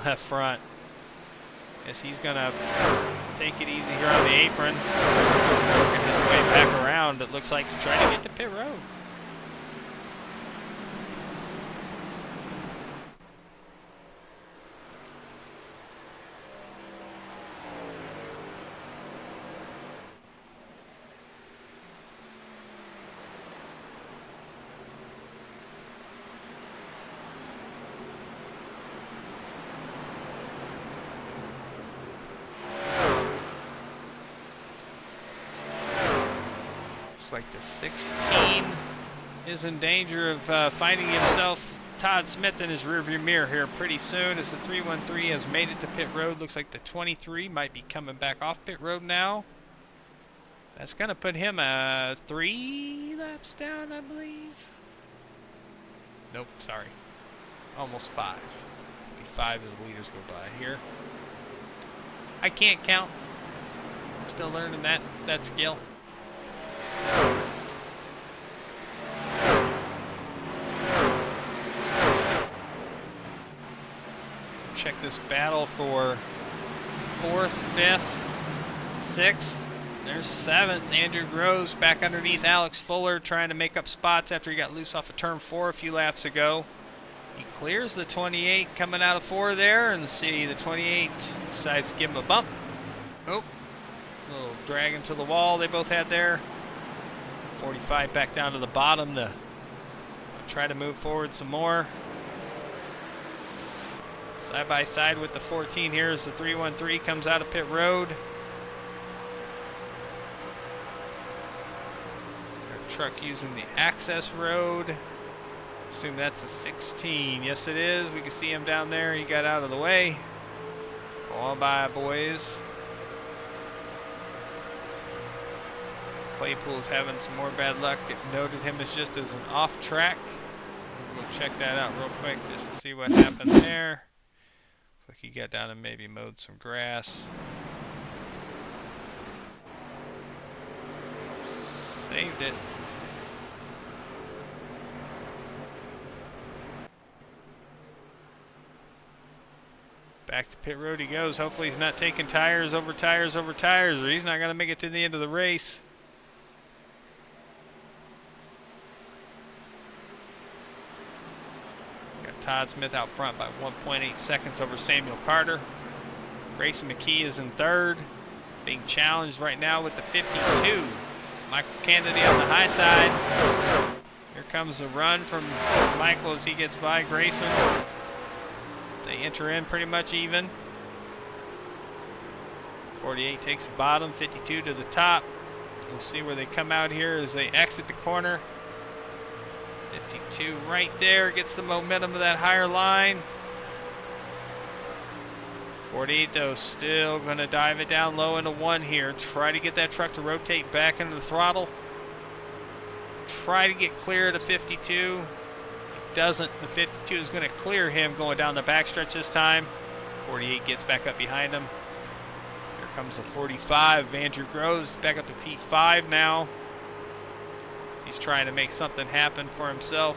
left front. Guess he's gonna take it easy here on the apron. Working his way back around, it looks like, to try to get to pit road. Like the 16 is in danger of finding himself Todd Smith in his rearview mirror here pretty soon, as the 313 has made it to pit road. Looks like the 23 might be coming back off pit road now. That's going to put him 3 laps down, I believe. Nope, sorry. Almost 5. It'll be 5 as the leaders go by here. I can't count. Still learning that skill. Check this battle for 4th, 5th, 6th. There's 7th. Andrew Groves back underneath Alex Fuller, trying to make up spots after he got loose off of turn 4 a few laps ago. He clears the 28 coming out of 4 there, and see the 28 decides to give him a bump. Oh, a little drag into the wall they both had there. 45 back down to the bottom to try to move forward some more. Side by side with the 14 here as the 313 comes out of pit road. Our truck using the access road. Assume that's the 16. Yes, it is. We can see him down there. He got out of the way. Go on by, boys. Claypool's having some more bad luck. It noted him as just as an off track. We'll check that out real quick just to see what happened there. Looks like he got down and maybe mowed some grass. Saved it. Back to pit road he goes. Hopefully he's not taking tires over tires over tires, or he's not going to make it to the end of the race. Todd Smith out front by 1.8 seconds over Samuel Carter. Grayson McKee is in 3rd, being challenged right now with the 52. Michael Kennedy on the high side. Here comes a run from Michael as he gets by Grayson. They enter in pretty much even. 48 takes the bottom, 52 to the top. We'll see where they come out here as they exit the corner. 52 right there, gets the momentum of that higher line. 48 though, still going to dive it down low into 1 here. Try to get that truck to rotate back into the throttle. Try to get clear to 52. It doesn't. The 52 is going to clear him going down the backstretch this time. 48 gets back up behind him. Here comes the 45. Andrew Groves back up to P5 now. He's trying to make something happen for himself.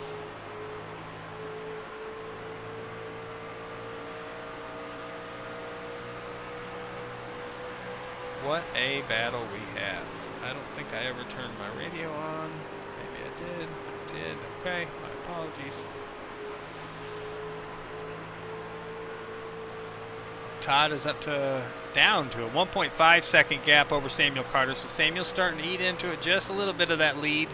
What a battle we have. I don't think I ever turned my radio on. Maybe I did. I did. Okay, my apologies. Todd is down to a 1.5 second gap over Samuel Carter. So Samuel's starting to eat into it just a little bit of that lead.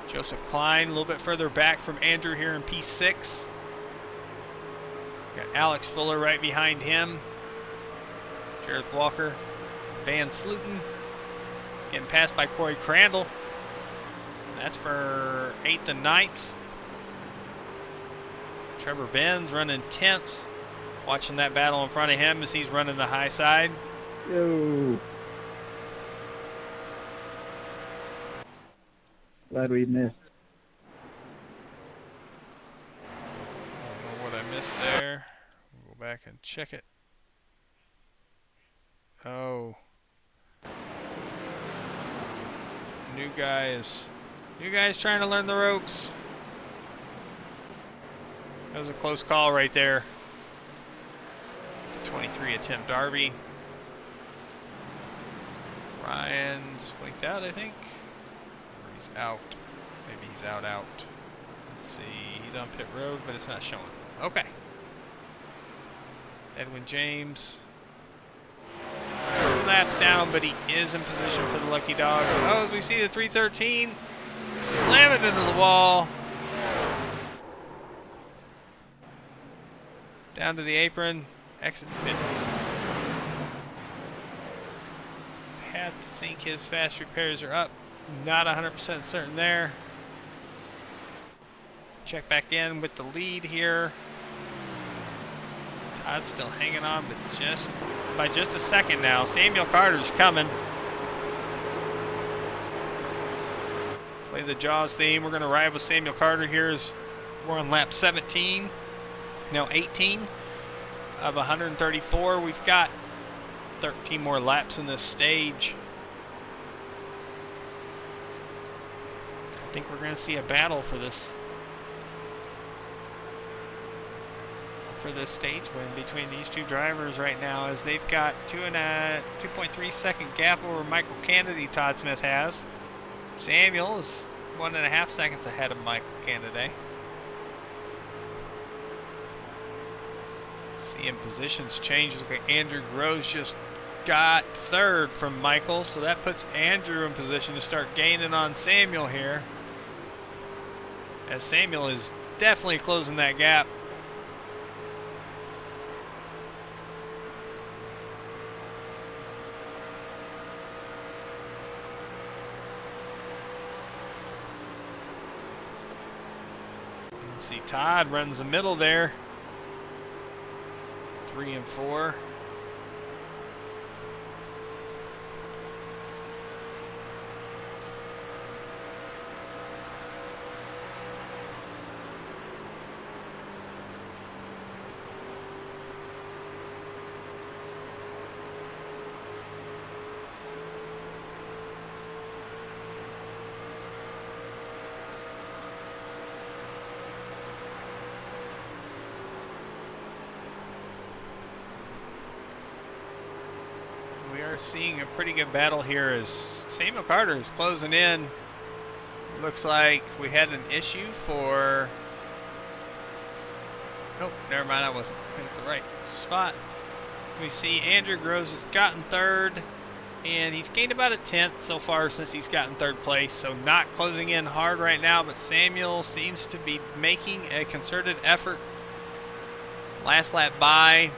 Joseph Klein a little bit further back from Andrew here in P6. Got Alex Fuller right behind him. Jareth Walker, Van Sluten getting passed by Corey Crandall. That's for 8th and 9th. Trevor Benz running 10th. Watching that battle in front of him as he's running the high side. Yo. Glad we missed. I don't know what I missed there. We'll go back and check it. Oh. New guys trying to learn the ropes. That was a close call right there. 23 attempt Darby. Ryan just blinked out, I think. Or he's out. Maybe he's out. Let's see. He's on pit road, but it's not showing. Okay. Edwin James. 2 laps down, but he is in position for the lucky dog. Oh, as we see the 313 slam it into the wall. Down to the apron. Exit the pits. Had to think his fast repairs are up. Not 100% certain there. Check back in with the lead here. Todd's still hanging on, but by just a second now. Samuel Carter's coming. Play the Jaws theme. We're going to ride with Samuel Carter here as we're on lap 17. No, 18 of 134. We've got 13 more laps in this stage. I think we're going to see a battle for this stage win between these two drivers right now, as they've got 2.3 second gap over Michael Kennedy. Todd Smith has. Samuel is 1.5 seconds ahead of Michael Kennedy. Seeing positions change. Look like Andrew Groves just got 3rd from Michael, so that puts Andrew in position to start gaining on Samuel here, as Samuel is definitely closing that gap. Let's see, Todd runs the middle there. 3 and 4. Seeing a pretty good battle here as Samuel Carter is closing in. Looks like we had an issue for... Nope, never mind, I wasn't looking at the right spot. We see Andrew Groves has gotten 3rd, and he's gained about a 10th so far since he's gotten 3rd place, so not closing in hard right now, but Samuel seems to be making a concerted effort. Last lap by,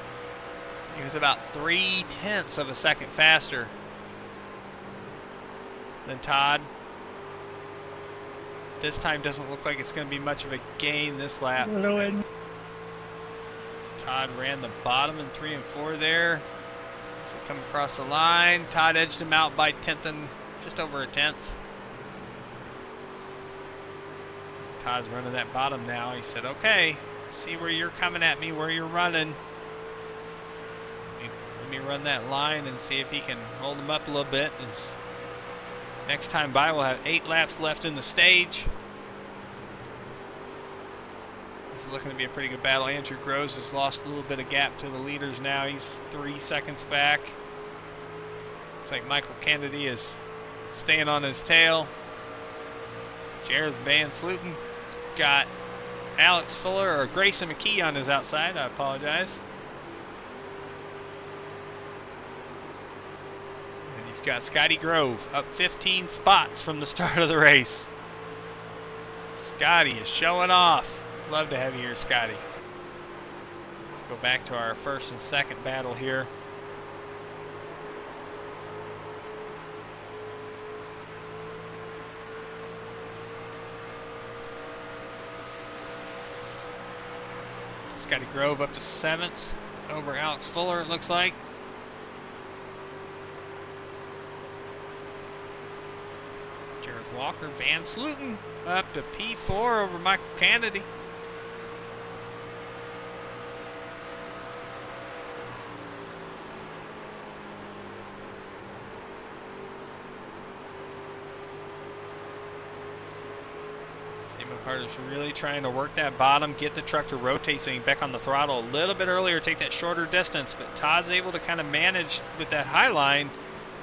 he was about 0.3 of a second faster than Todd. This time doesn't look like it's going to be much of a gain this lap. Hello, Ed. Todd ran the bottom in 3 and 4 there. So come across the line. Todd edged him out by just over a 10th. Todd's running that bottom now. He said, okay, see where you're coming at me, where you're running. Let me run that line and see if he can hold him up a little bit. Next time by, we'll have 8 laps left in the stage. This is looking to be a pretty good battle. Andrew Groves has lost a little bit of gap to the leaders now. He's 3 seconds back. Looks like Michael Kennedy is staying on his tail. Jareth Van Sluten got Alex Fuller or Grayson McKee on his outside. I apologize. And you've got Scotty Grove up 15 spots from the start of the race. Scotty is showing off. Love to have you here, Scotty. Let's go back to our first and second battle here. Scotty Grove up to 7th over Alex Fuller, it looks like. Jareth Walker, Van Sluten up to P4 over Michael Kennedy. Samuel Carter's really trying to work that bottom, get the truck to rotate so he can back on the throttle a little bit earlier, take that shorter distance, but Todd's able to kind of manage with that high line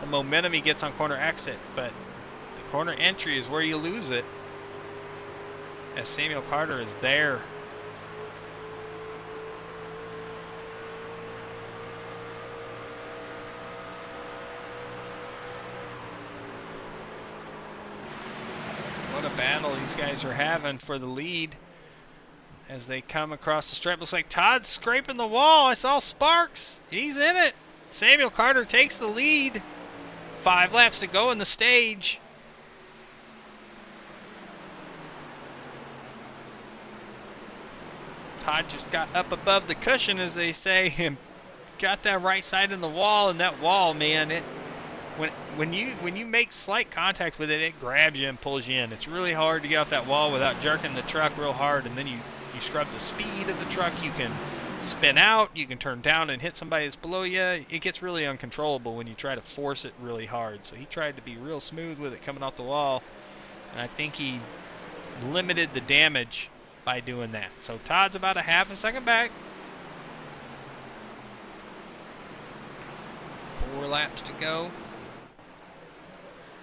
the momentum he gets on corner exit, but the corner entry is where you lose it as Samuel Carter is there. What a battle these guys are having for the lead as they come across the stripe. Looks like Todd's scraping the wall. I saw sparks. He's in it. Samuel Carter takes the lead. 5 laps to go in the stage. Todd just got up above the cushion, as they say, and got that right side in the wall. And that wall, man, when you make slight contact with it, it grabs you and pulls you in. It's really hard to get off that wall without jerking the truck real hard, and then you scrub the speed of the truck. You can spin out, you can turn down and hit somebody that's below you. It gets really uncontrollable when you try to force it really hard. So he tried to be real smooth with it coming off the wall, and I think he limited the damage by doing that. So Todd's about a half a second back. 4 laps to go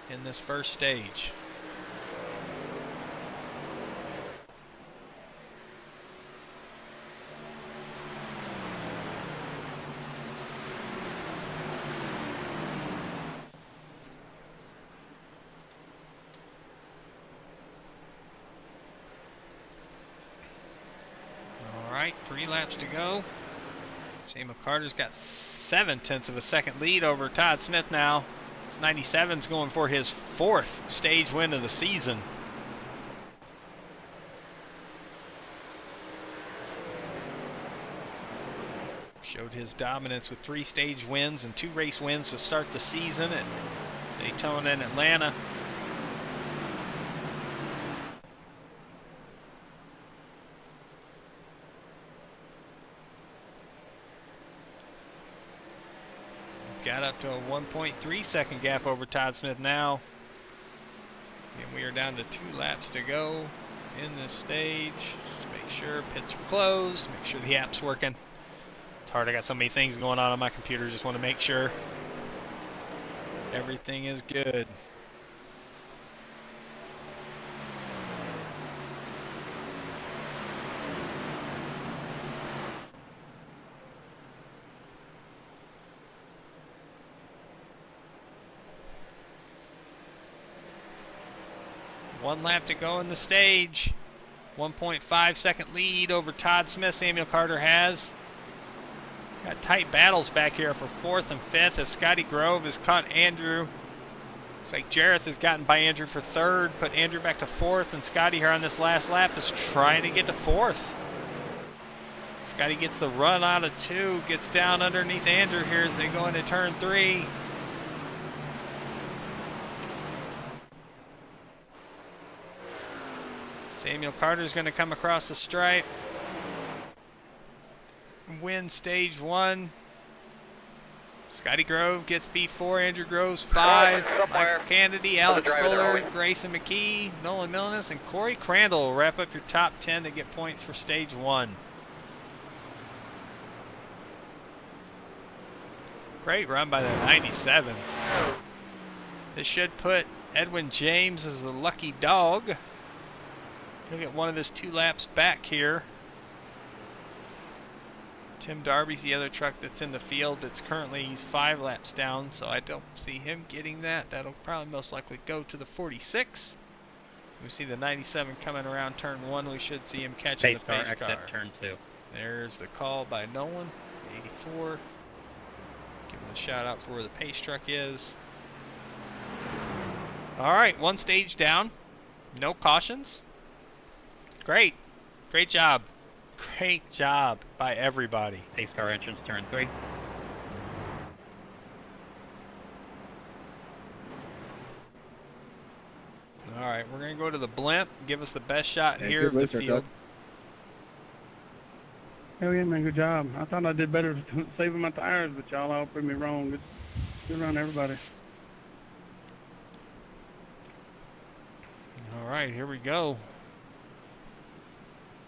in this first stage. All right, 3 laps to go. Samuel Carter's got 0.7 of a second lead over Todd Smith now. 97's going for his 4th stage win of the season. Showed his dominance with 3 stage wins and 2 race wins to start the season at Daytona and Atlanta. Got up to a 1.3 second gap over Todd Smith now. And we are down to 2 laps to go in this stage. Just to make sure pits are closed, make sure the app's working. It's hard, I got so many things going on my computer. Just want to make sure everything is good. One lap to go in the stage. 1.5 second lead over Todd Smith, Samuel Carter has. Got tight battles back here for 4th and 5th as Scotty Grove has caught Andrew. Looks like Jareth has gotten by Andrew for 3rd, put Andrew back to 4th, and Scotty here on this last lap is trying to get to 4th. Scotty gets the run out of 2, gets down underneath Andrew here as they go into turn 3. Samuel Carter's going to come across the stripe, win stage 1. Scotty Grove gets B4, Andrew Groves 5, Michael Kennedy, Alex Fuller, Grayson McKee, Nolan Millanis, and Corey Crandall will wrap up your top 10 to get points for stage 1. Great run by the 97. This should put Edwin James as the lucky dog He'll get one of his 2 laps back here. Tim Darby's the other truck that's in the field. It's currently, he's 5 laps down, so I don't see him getting that. That'll probably most likely go to the 46. We see the 97 coming around turn 1. We should see him catching the pace car. Exit turn 2. There's the call by Nolan, 84. Give him a shout out for where the pace truck is. All right, 1 stage down. No cautions. Great. Great job. Great job by everybody. Pace car entrance turn 3. All right, we're going to go to the blimp. Give us the best shot Yeah, here good of the racer, field. Doug. Hell yeah, man, good job. I thought I did better saving my tires, but y'all all proved me wrong. Good run, everybody. All right, here we go.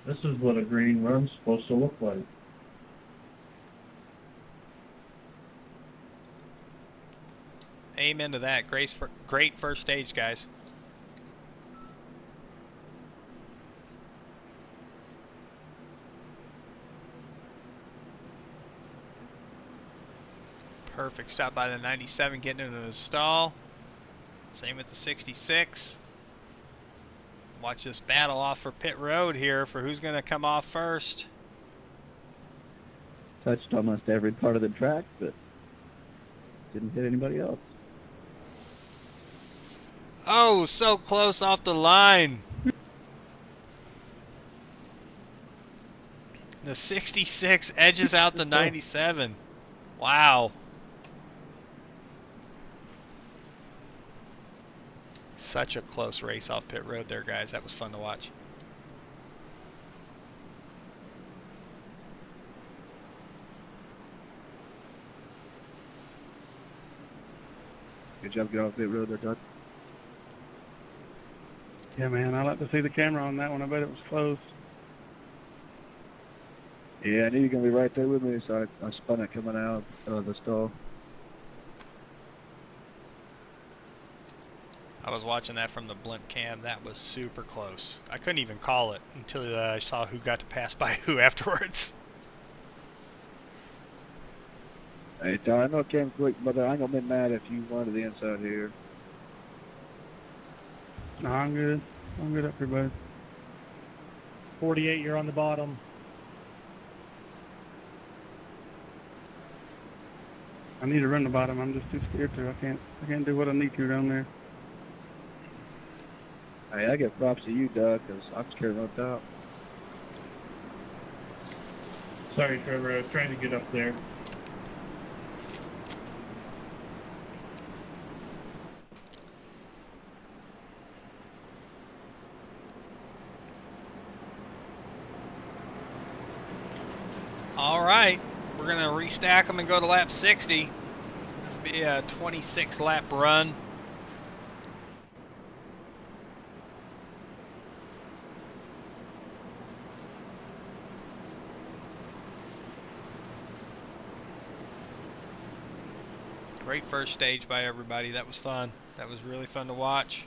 This is what a green run's supposed to look like. Amen to that. Great first stage, guys. Perfect stop by the 97, getting into the stall. Same with the 66. Watch this battle off for pit road here for who's going to come off first. Touched almost every part of the track, but didn't hit anybody else. Oh, so close off the line. The 66 edges out the 97. Wow. Such a close race off pit road there, guys. That was fun to watch. Good job getting off pit road there, Doug. Yeah, man, I like to see the camera on that one. I bet it was close. Yeah, I knew you were going to be right there with me, so I spun it coming out of the stall. I was watching that from the blimp cam. That was super close. I couldn't even call it until I saw who got to pass by who afterwards. Hey, Tom, I know it came quick, but I ain't going to be mad if you wanted the inside here. No, I'm good. I'm good up here, bud. 48, you're on the bottom. I need to run the bottom. I'm just too scared to. I can't do what I need to down there. Hey, I give props to you, Doug, because I'm scared of the top. Sorry, Trevor. I was trying to get up there. All right, we're going to restack them and go to lap 60. This will be a 26 lap run. Great first stage by everybody. That was fun. That was really fun to watch.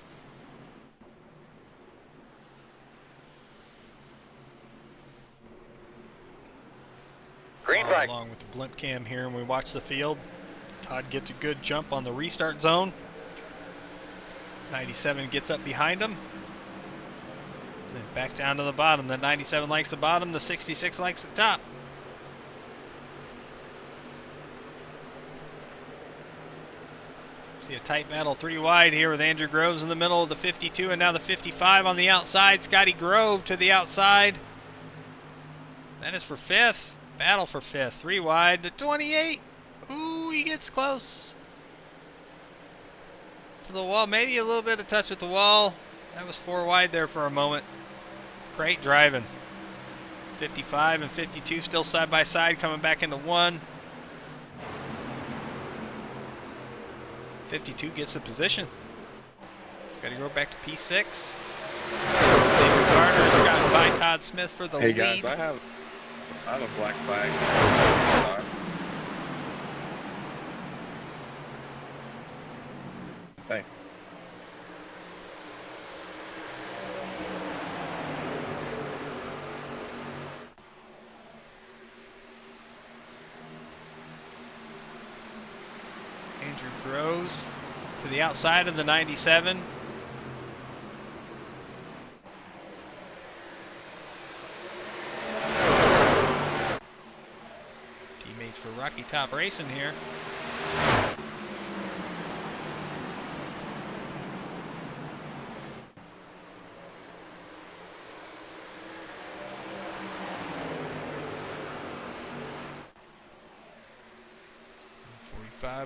Green flag. Along with the blimp cam here, and we watch the field. Todd gets a good jump on the restart zone. 97 gets up behind him. Then back down to the bottom. The 97 likes the bottom. The 66 likes the top. See a tight battle 3 wide here with Andrew Groves in the middle of the 52 and now the 55 on the outside. Scotty Grove to the outside. That is for 5th. Battle for 5th. 3 wide to 28. Ooh, he gets close to the wall. Maybe a little bit of touch with the wall. That was 4 wide there for a moment. Great driving. 55 and 52 still side by side, coming back into 1. 52 gets the position. Got to go back to P6. Xavier Garner is gotten by Todd Smith for the Hey lead. guys, I have a black flag. Hey. Andrew Groves to the outside of the 97. Teammates for Rocky Top Racing here.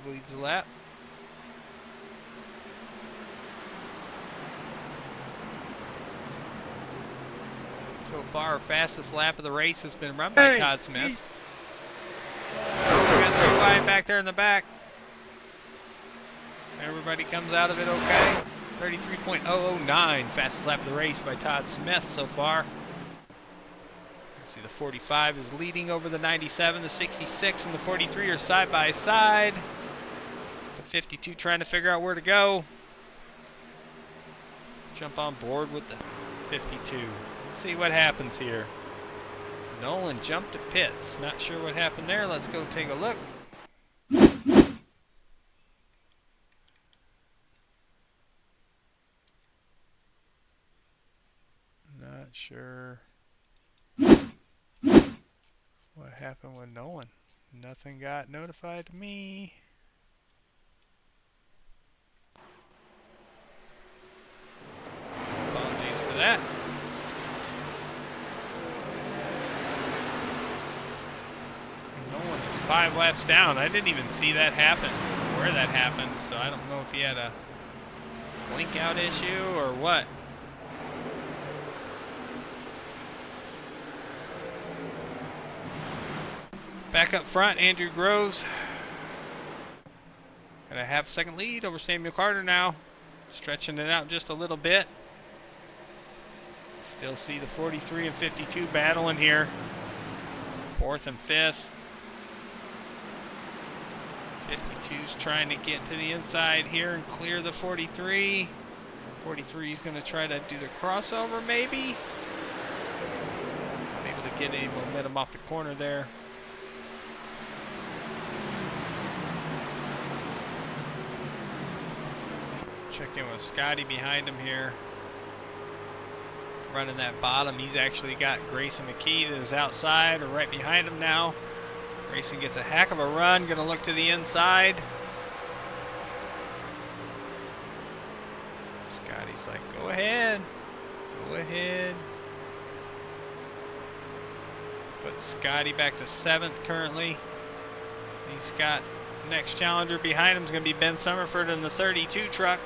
Leads the lap. So far, fastest lap of the race has been run by Todd Smith. Oh, we got 3 wide back there in the back. Everybody comes out of it okay. 33.009, fastest lap of the race by Todd Smith so far. See, the 45 is leading over the 97, the 66 and the 43 are side by side. The 52 trying to figure out where to go. Jump on board with the 52. Let's see what happens here. Nolan jumped to pits. Not sure what happened there. Let's go take a look. Not sure what happened with Nolan. Nothing got notified to me. Apologies for that. Nolan is 5 laps down. I didn't even see that happen, where that happened, so I don't know if he had a blink out issue or what. Back up front, Andrew Groves. Got a half-second lead over Samuel Carter now. Stretching it out just a little bit. Still see the 43 and 52 battling here. 4th and 5th. 52's trying to get to the inside here and clear the 43. 43 is going to try to do the crossover maybe. Unable to get any momentum off the corner there. Check in with Scotty behind him here. Running that bottom. He's actually got Grayson McKee to his outside or right behind him now. Grayson gets a heck of a run. Gonna look to the inside. Scotty's like, go ahead. Go ahead. Put Scotty back to 7th currently. He's got next challenger behind him is going to be Ben Summerford in the 32 truck.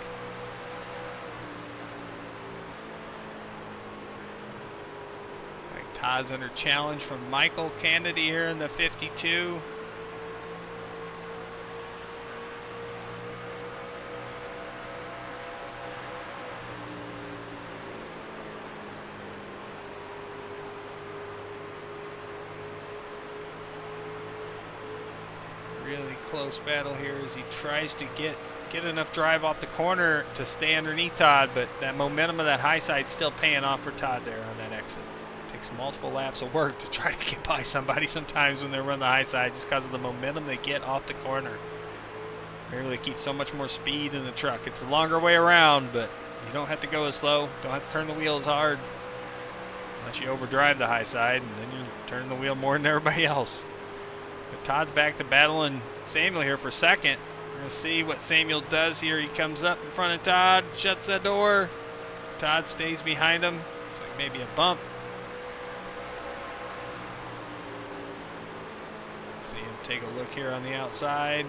Todd's under challenge from Michael Kennedy here in the 52. Really close battle here as he tries to get enough drive off the corner to stay underneath Todd, but that momentum of that high side still paying off for Todd there on that exit. Takes multiple laps of work to try to get by somebody sometimes when they run the high side just because of the momentum they get off the corner. They really keep so much more speed in the truck. It's a longer way around, but you don't have to go as slow. Don't have to turn the wheel as hard unless you overdrive the high side, and then you turn the wheel more than everybody else. But Todd's back to battling Samuel here for 2nd. We're going to see what Samuel does here. He comes up in front of Todd, shuts the door. Todd stays behind him. Looks like maybe a bump. See him take a look here on the outside.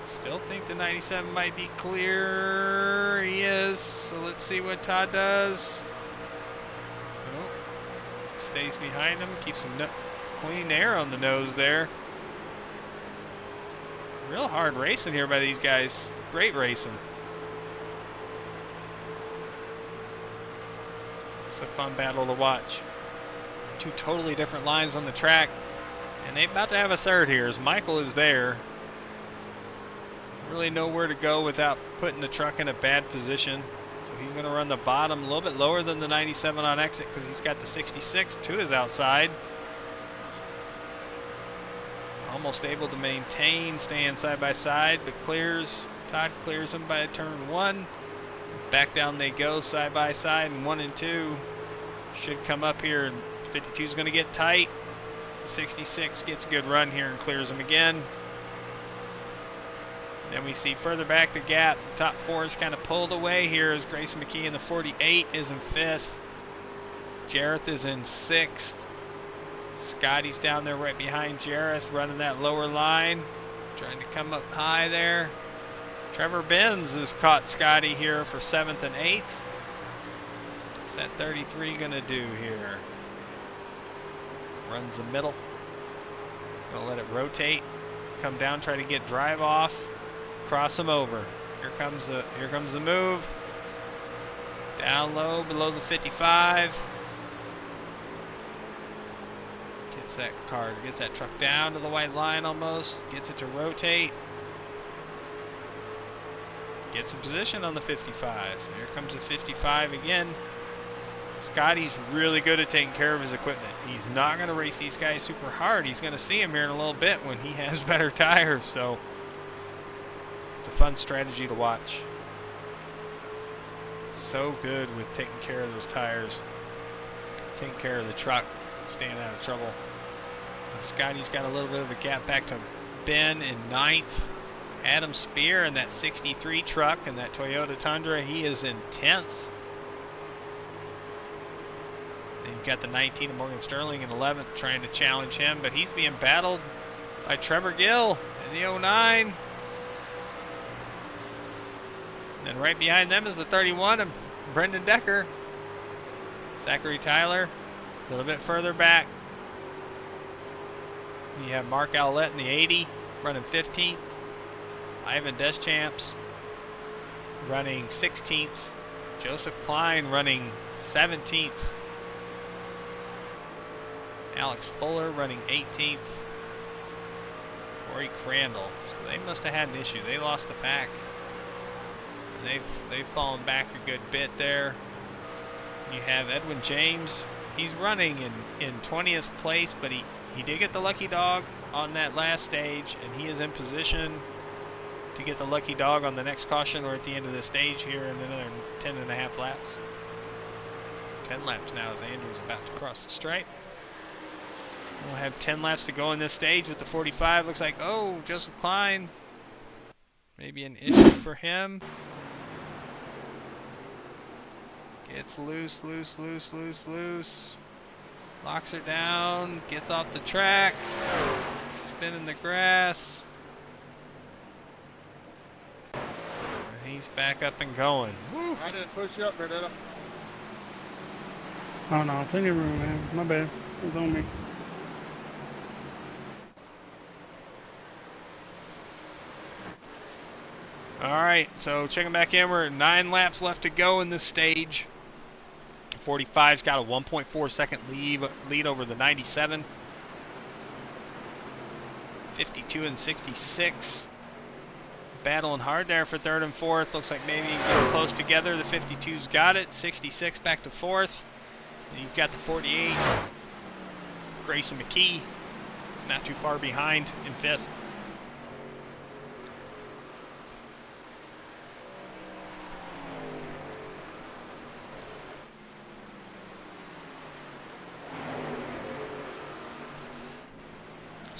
Still think the 97 might be clear. He is. So let's see what Todd does. Oh, stays behind him. Keeps some clean air on the nose there. Real hard racing here by these guys. Great racing. It's a fun battle to watch. 2 totally different lines on the track. And they're about to have a third here as Michael is there. Really know where to go without putting the truck in a bad position. So he's going to run the bottom a little bit lower than the 97 on exit because he's got the 66 to his outside. almost able to maintain, staying side by side, but Todd clears him by turn 1. Back down they go, side by side, and 1 and 2 should come up here. 52 is going to get tight. 66 gets a good run here and clears him again. Then we see further back the gap. Top 4 is kind of pulled away here as Grayson McKee in the 48 is in 5th. Jareth is in 6th. Scotty's down there right behind Jareth, running that lower line, trying to come up high there. Trevor Benz has caught Scotty here for 7th and 8th. What's that 33 going to do here? Runs the middle. Gonna let it rotate. Come down, try to get drive off. Cross him over. Here comes the move. Down low, below the 55. Gets that truck down to the white line almost. Gets it to rotate. Gets a position on the 55. Here comes the 55 again. Scotty's really good at taking care of his equipment. He's not going to race these guys super hard. He's going to see him here in a little bit when he has better tires. So it's a fun strategy to watch. So good with taking care of those tires. Taking care of the truck. Staying out of trouble. Scotty's got a little bit of a gap back to Ben in 9th. Adam Spear in that 63 truck and that Toyota Tundra, he is in 10th. Then you've got the 19 of Morgan Sterling in 11th trying to challenge him, but he's being battled by Trevor Gill in the 09. And then right behind them is the 31 of Brendan Decker. Zachary Tyler a little bit further back. You have Mark Owlett in the 80 running 15th. Ivan Deschamps running 16th. Joseph Klein running 17th. Alex Fuller running 18th. Corey Crandall. So they must have had an issue. They lost the pack. They've fallen back a good bit there. You have Edwin James. He's running in 20th place, but he did get the lucky dog on that last stage, and he is in position to get the lucky dog on the next caution or at the end of the stage here in another 10.5 laps. 10 laps now as Andrew's about to cross the stripe. We'll have 10 laps to go in this stage with the 45. Looks like, oh, Joseph Klein. Maybe an issue for him. Gets loose. Locks her down, gets off the track, spinning the grass. And he's back up and going. Woo. I didn't push you up there, did I? Oh no, plenty of room, man. My bad. It was on me. Alright, so checking back in, we're at 9 laps left to go in this stage. 45's got a 1.4 second lead over the 97. 52 and 66. Battling hard there for 3rd and 4th. Looks like maybe getting close together. The 52's got it. 66 back to 4th. And you've got the 48. Grayson McKee not too far behind in 5th.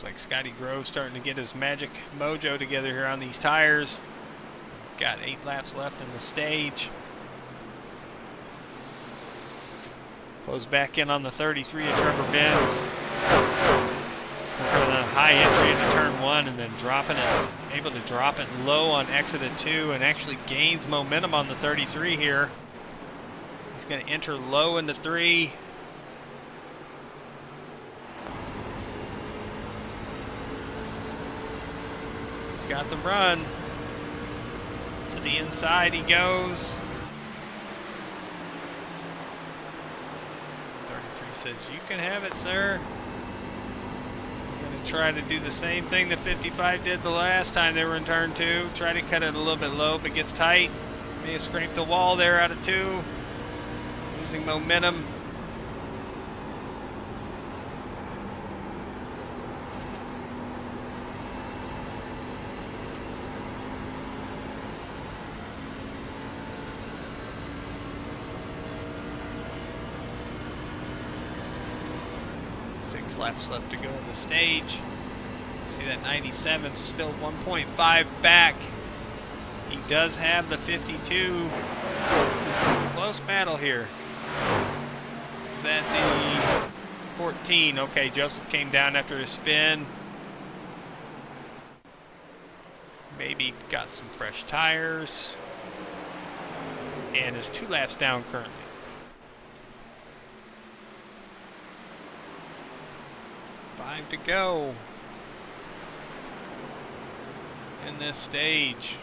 Like Scotty Grove starting to get his magic mojo together here on these tires. We've got 8 laps left in the stage. Close back in on the 33 of Trevor Benz. For the high entry into turn 1 and then dropping it, able to drop it low on exit of 2 and actually gains momentum on the 33 here. He's going to enter low into 3. Got the run. To the inside he goes. 33 says, you can have it, sir. I'm going to try to do the same thing that 55 did the last time they were in turn 2. Try to cut it a little bit low, but gets tight. May have scraped the wall there out of 2. Losing momentum. 6 laps left to go in the stage. See that 97's still 1.5 back. He does have the 52. Close battle here. Is that the 14? Okay, Joseph came down after a spin. Maybe got some fresh tires. And is 2 laps down currently. Five to go in this stage.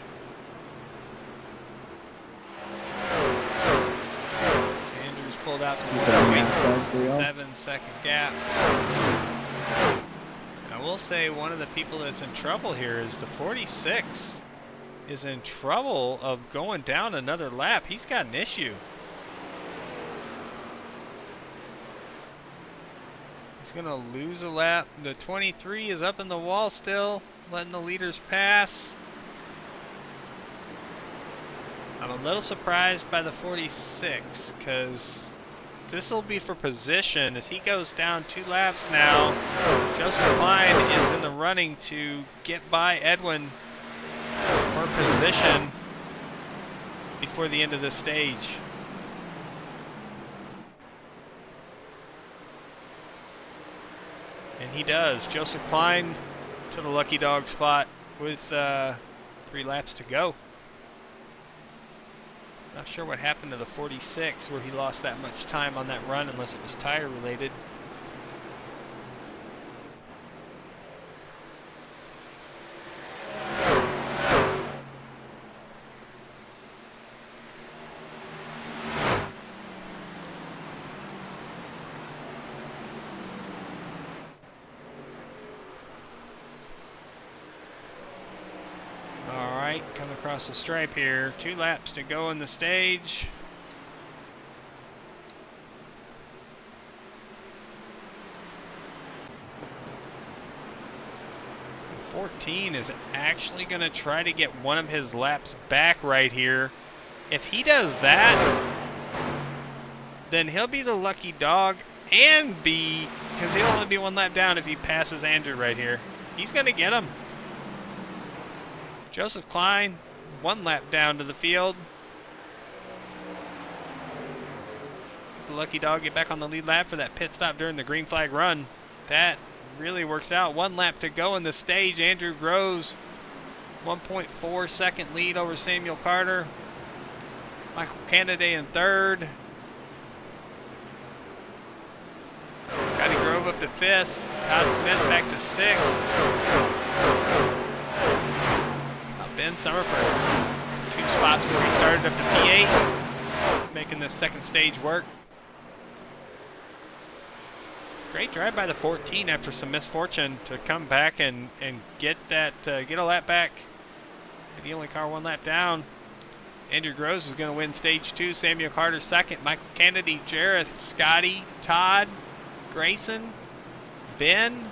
Andrews pulled out to 1.7 second gap. And I will say one of the people that's in trouble here is the 46 is in trouble of going down another lap. He's got an issue. He's gonna lose a lap. The 23 is up in the wall still, letting the leaders pass. I'm a little surprised by the 46 because this will be for position as he goes down 2 laps now. Joseph Klein is in the running to get by Edwin for position before the end of this stage. And he does. Joseph Klein to the lucky dog spot with 3 laps to go. Not sure what happened to the 46 where he lost that much time on that run unless it was tire related. Come across the stripe here. 2 laps to go in the stage. The 14 is actually going to try to get one of his laps back right here. If he does that, then he'll be the lucky dog and be, because he'll only be 1 lap down if he passes Andrew right here. He's going to get him. Joseph Klein, 1 lap down to the field. The lucky dog get back on the lead lap for that pit stop during the green flag run. That really works out. 1 lap to go in the stage. Andrew Groves, 1.4 second lead over Samuel Carter. Michael Kennedy in 3rd. Scotty Grove up to 5th. Todd Smith back to 6th. Ben Summerford, 2 spots where he started up to P8, making this second stage work. Great drive by the 14 after some misfortune to come back and get that get a lap back. The only car 1 lap down. Andrew Groves is going to win stage 2. Samuel Carter 2nd. Michael Kennedy, Jareth, Scotty, Todd, Grayson, Ben,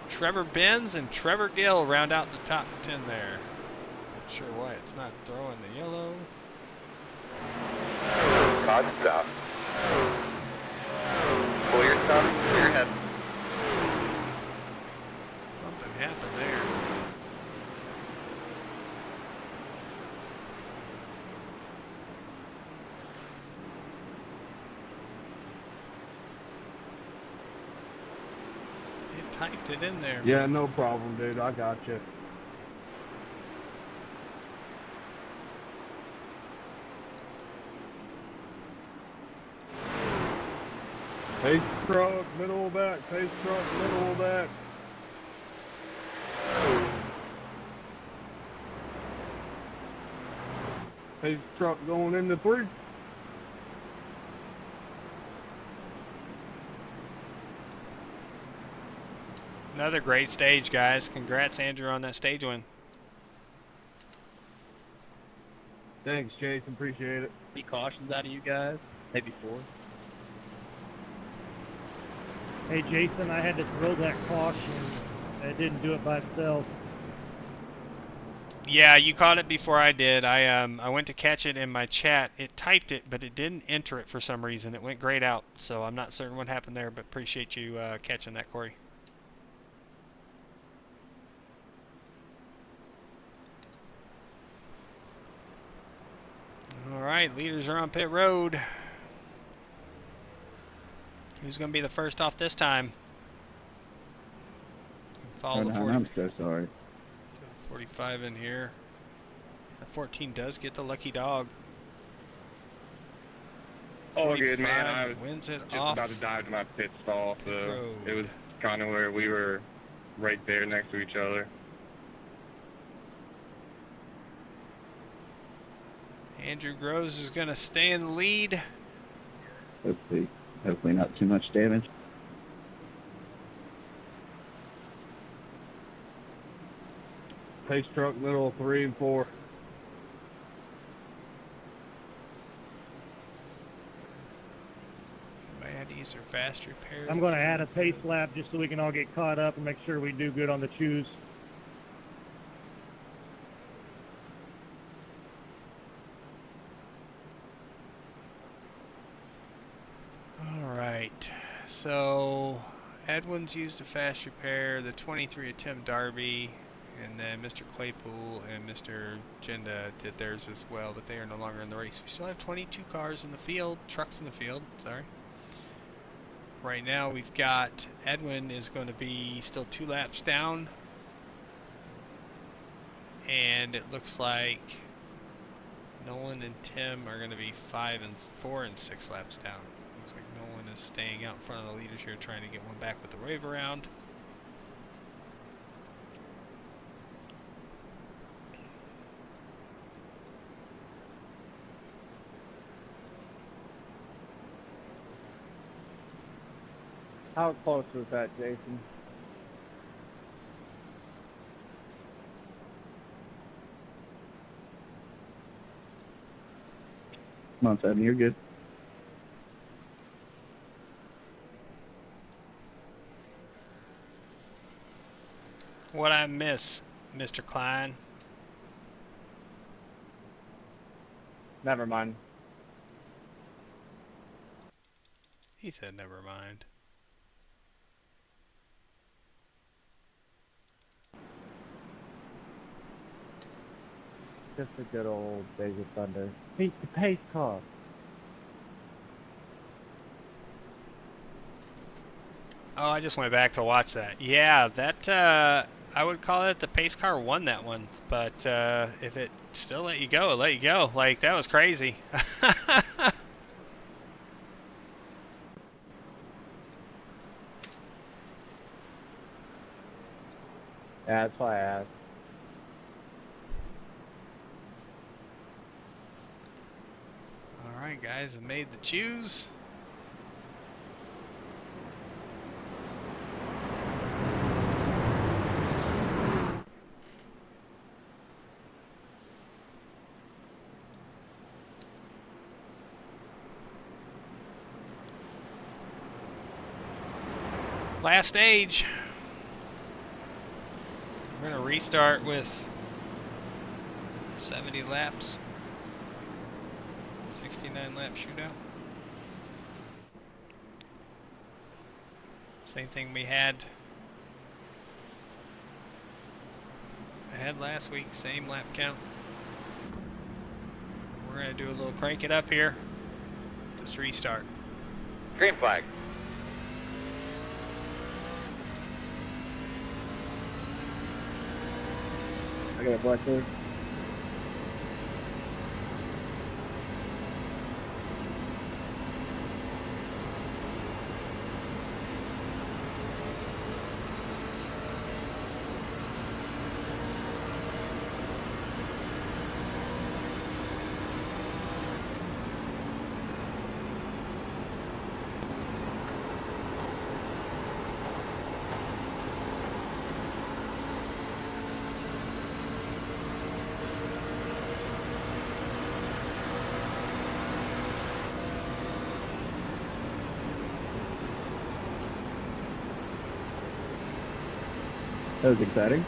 Trevor Benz, and Trevor Gill round out the top 10 there. Sure why it's not throwing the yellow. Todd, stop. Pull your stop, pull your head. Something happened there. It typed it in there. Yeah, no problem, dude. I got you. Pace truck, middle back, pace truck, middle back. Pace truck going into 3. Another great stage, guys. Congrats, Andrew, on that stage win. Thanks, Jason. Appreciate it. Any cautions out of you guys? Maybe 4. Hey, Jason, I had to throw that caution. It didn't do it by itself. Yeah, you caught it before I did. I went to catch it in my chat. It typed it, but it didn't enter it for some reason. It went grayed out, so I'm not certain what happened there, but appreciate you catching that, Corey. All right, leaders are on pit road. Who's going to be the first off this time? Follow the 40. I'm so sorry. 45 in here. That 14 does get the lucky dog. All good, man. I was wins it just off about to dive to my pit stall, so road. it was kind of where we were right there next to each other. Andrew Groves is going to stay in the lead. Hopefully not too much damage. Pace truck middle 3 and 4. Somebody had to use their fast repair. I'm going to add a pace lap just so we can all get caught up and make sure we do good on the chews. All right. So Edwin's used a fast repair, the 23 of Tim Darby, and then Mr. Claypool and Mr. Jenda did theirs as well, but they are no longer in the race. We still have 22 cars in the field, trucks in the field, sorry. Right now we've got Edwin is going to be still 2 laps down, and it looks like Nolan and Tim are going to be 4 and 6 laps down. Looks like Nolan is staying out in front of the leaders here, trying to get one back with the wave around. How close was that, Jason? Come on, Seven, you're good. What I miss, Mr. Klein? Never mind. He said never mind. Just a good old Days of Thunder. Beat the pace car. Oh, I just went back to watch that. Yeah, that I would call it the pace car won that one, but if it still let you go, it let you go. Like, that was crazy. Yeah, that's why I asked. All right, guys, I made the choose. Last stage. We're going to restart with 70 laps. 69 lap shootout. Same thing we had last week, same lap count. We're going to do a little crank it up here. Just restart. Green flag. I got a black there. That was exciting.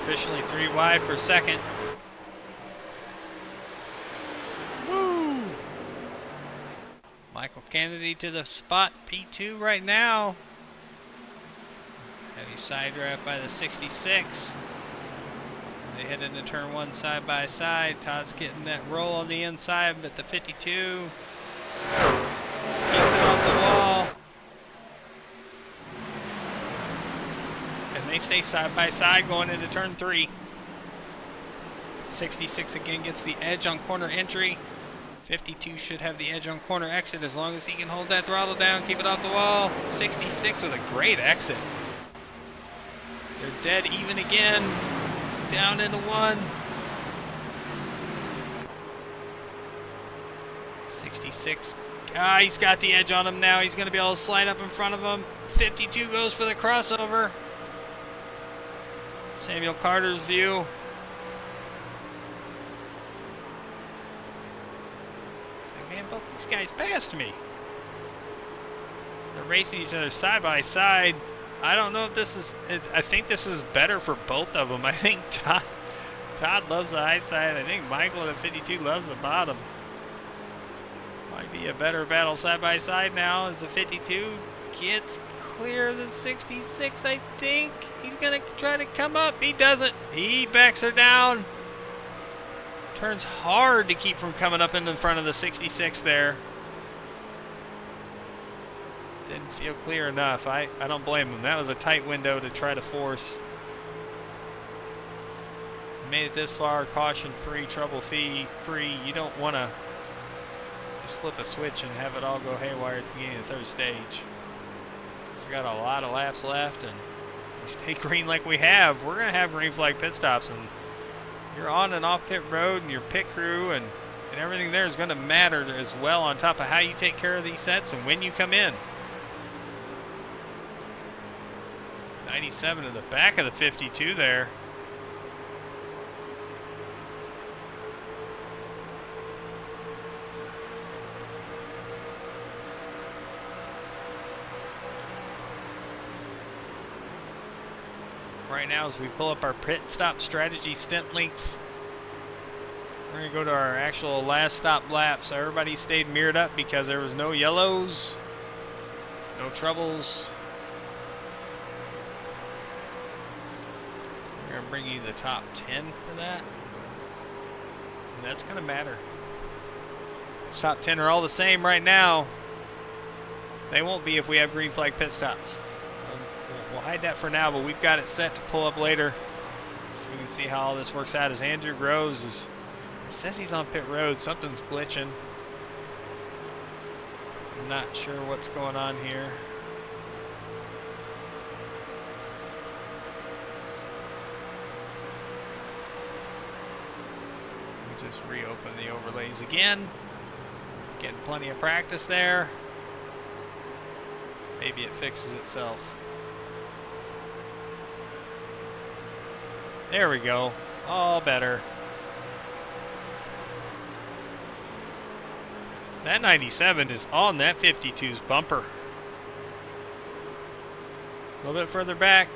officially 3 wide for second. Woo! Michael Kennedy to the spot, P2 right now. Heavy side draft by the 66. They head into turn 1 side by side. Todd's getting that roll on the inside, but the 52 keeps it off the wall. And they stay side by side going into turn 3. 66 again gets the edge on corner entry. 52 should have the edge on corner exit as long as he can hold that throttle down, keep it off the wall. 66 with a great exit. They're dead even again. Down into 1. 66. Ah, he's got the edge on him now. He's going to be able to slide up in front of him. 52 goes for the crossover. Samuel Carter's view. It's like, man, both these guys passed me. They're racing each other side by side. I don't know if this is, I think this is better for both of them. I think Todd loves the high side. I think Michael at 52 loves the bottom. Might be a better battle side by side now as the 52 gets clear of the 66, I think. He's going to try to come up. He doesn't. He backs her down. Turns hard to keep from coming up in front of the 66 there. Didn't feel clear enough. I don't blame him. That was a tight window to try to force. Made it this far, caution free, trouble free. You don't want to just flip a switch and have it all go haywire at the beginning of the 3rd stage. So got a lot of laps left, and we stay green like we have. We're going to have green flag pit stops, and you're on and off pit road, and your pit crew and everything there is going to matter as well, on top of how you take care of these sets and when you come in. 97 to the back of the 52 there. Right now, as we pull up our pit stop strategy stint links, we're going to go to our actual last stop lap. So everybody stayed mirrored up because there was no yellows, no troubles. We're going to bring you the top 10 for that. And that's going to matter. Top 10 are all the same right now. They won't be if we have green flag pit stops. We'll hide that for now, but we've got it set to pull up later, so we can see how all this works out. As Andrew Groves it says he's on pit road. Something's glitching. I'm not sure what's going on here. We just reopen the overlays again. Getting plenty of practice there. Maybe it fixes itself. There we go. All better. That 97 is on that 52's bumper. A little bit further back.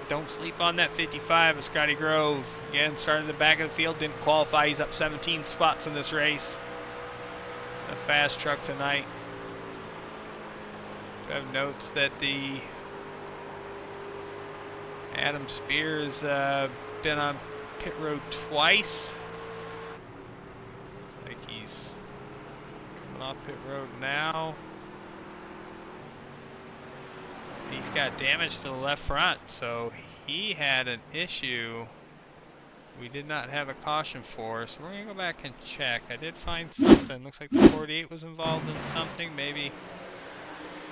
Don't sleep on that 55 of Scotty Grove. Again, started in the back of the field. Didn't qualify. He's up 17 spots in this race. A fast truck tonight. I have notes that the Adam Spears been on pit road twice. Looks like he's coming off pit road now. He's got damage to the left front, so he had an issue we did not have a caution for, so we're going to go back and check. I did find something. Looks like the 48 was involved in something. Maybe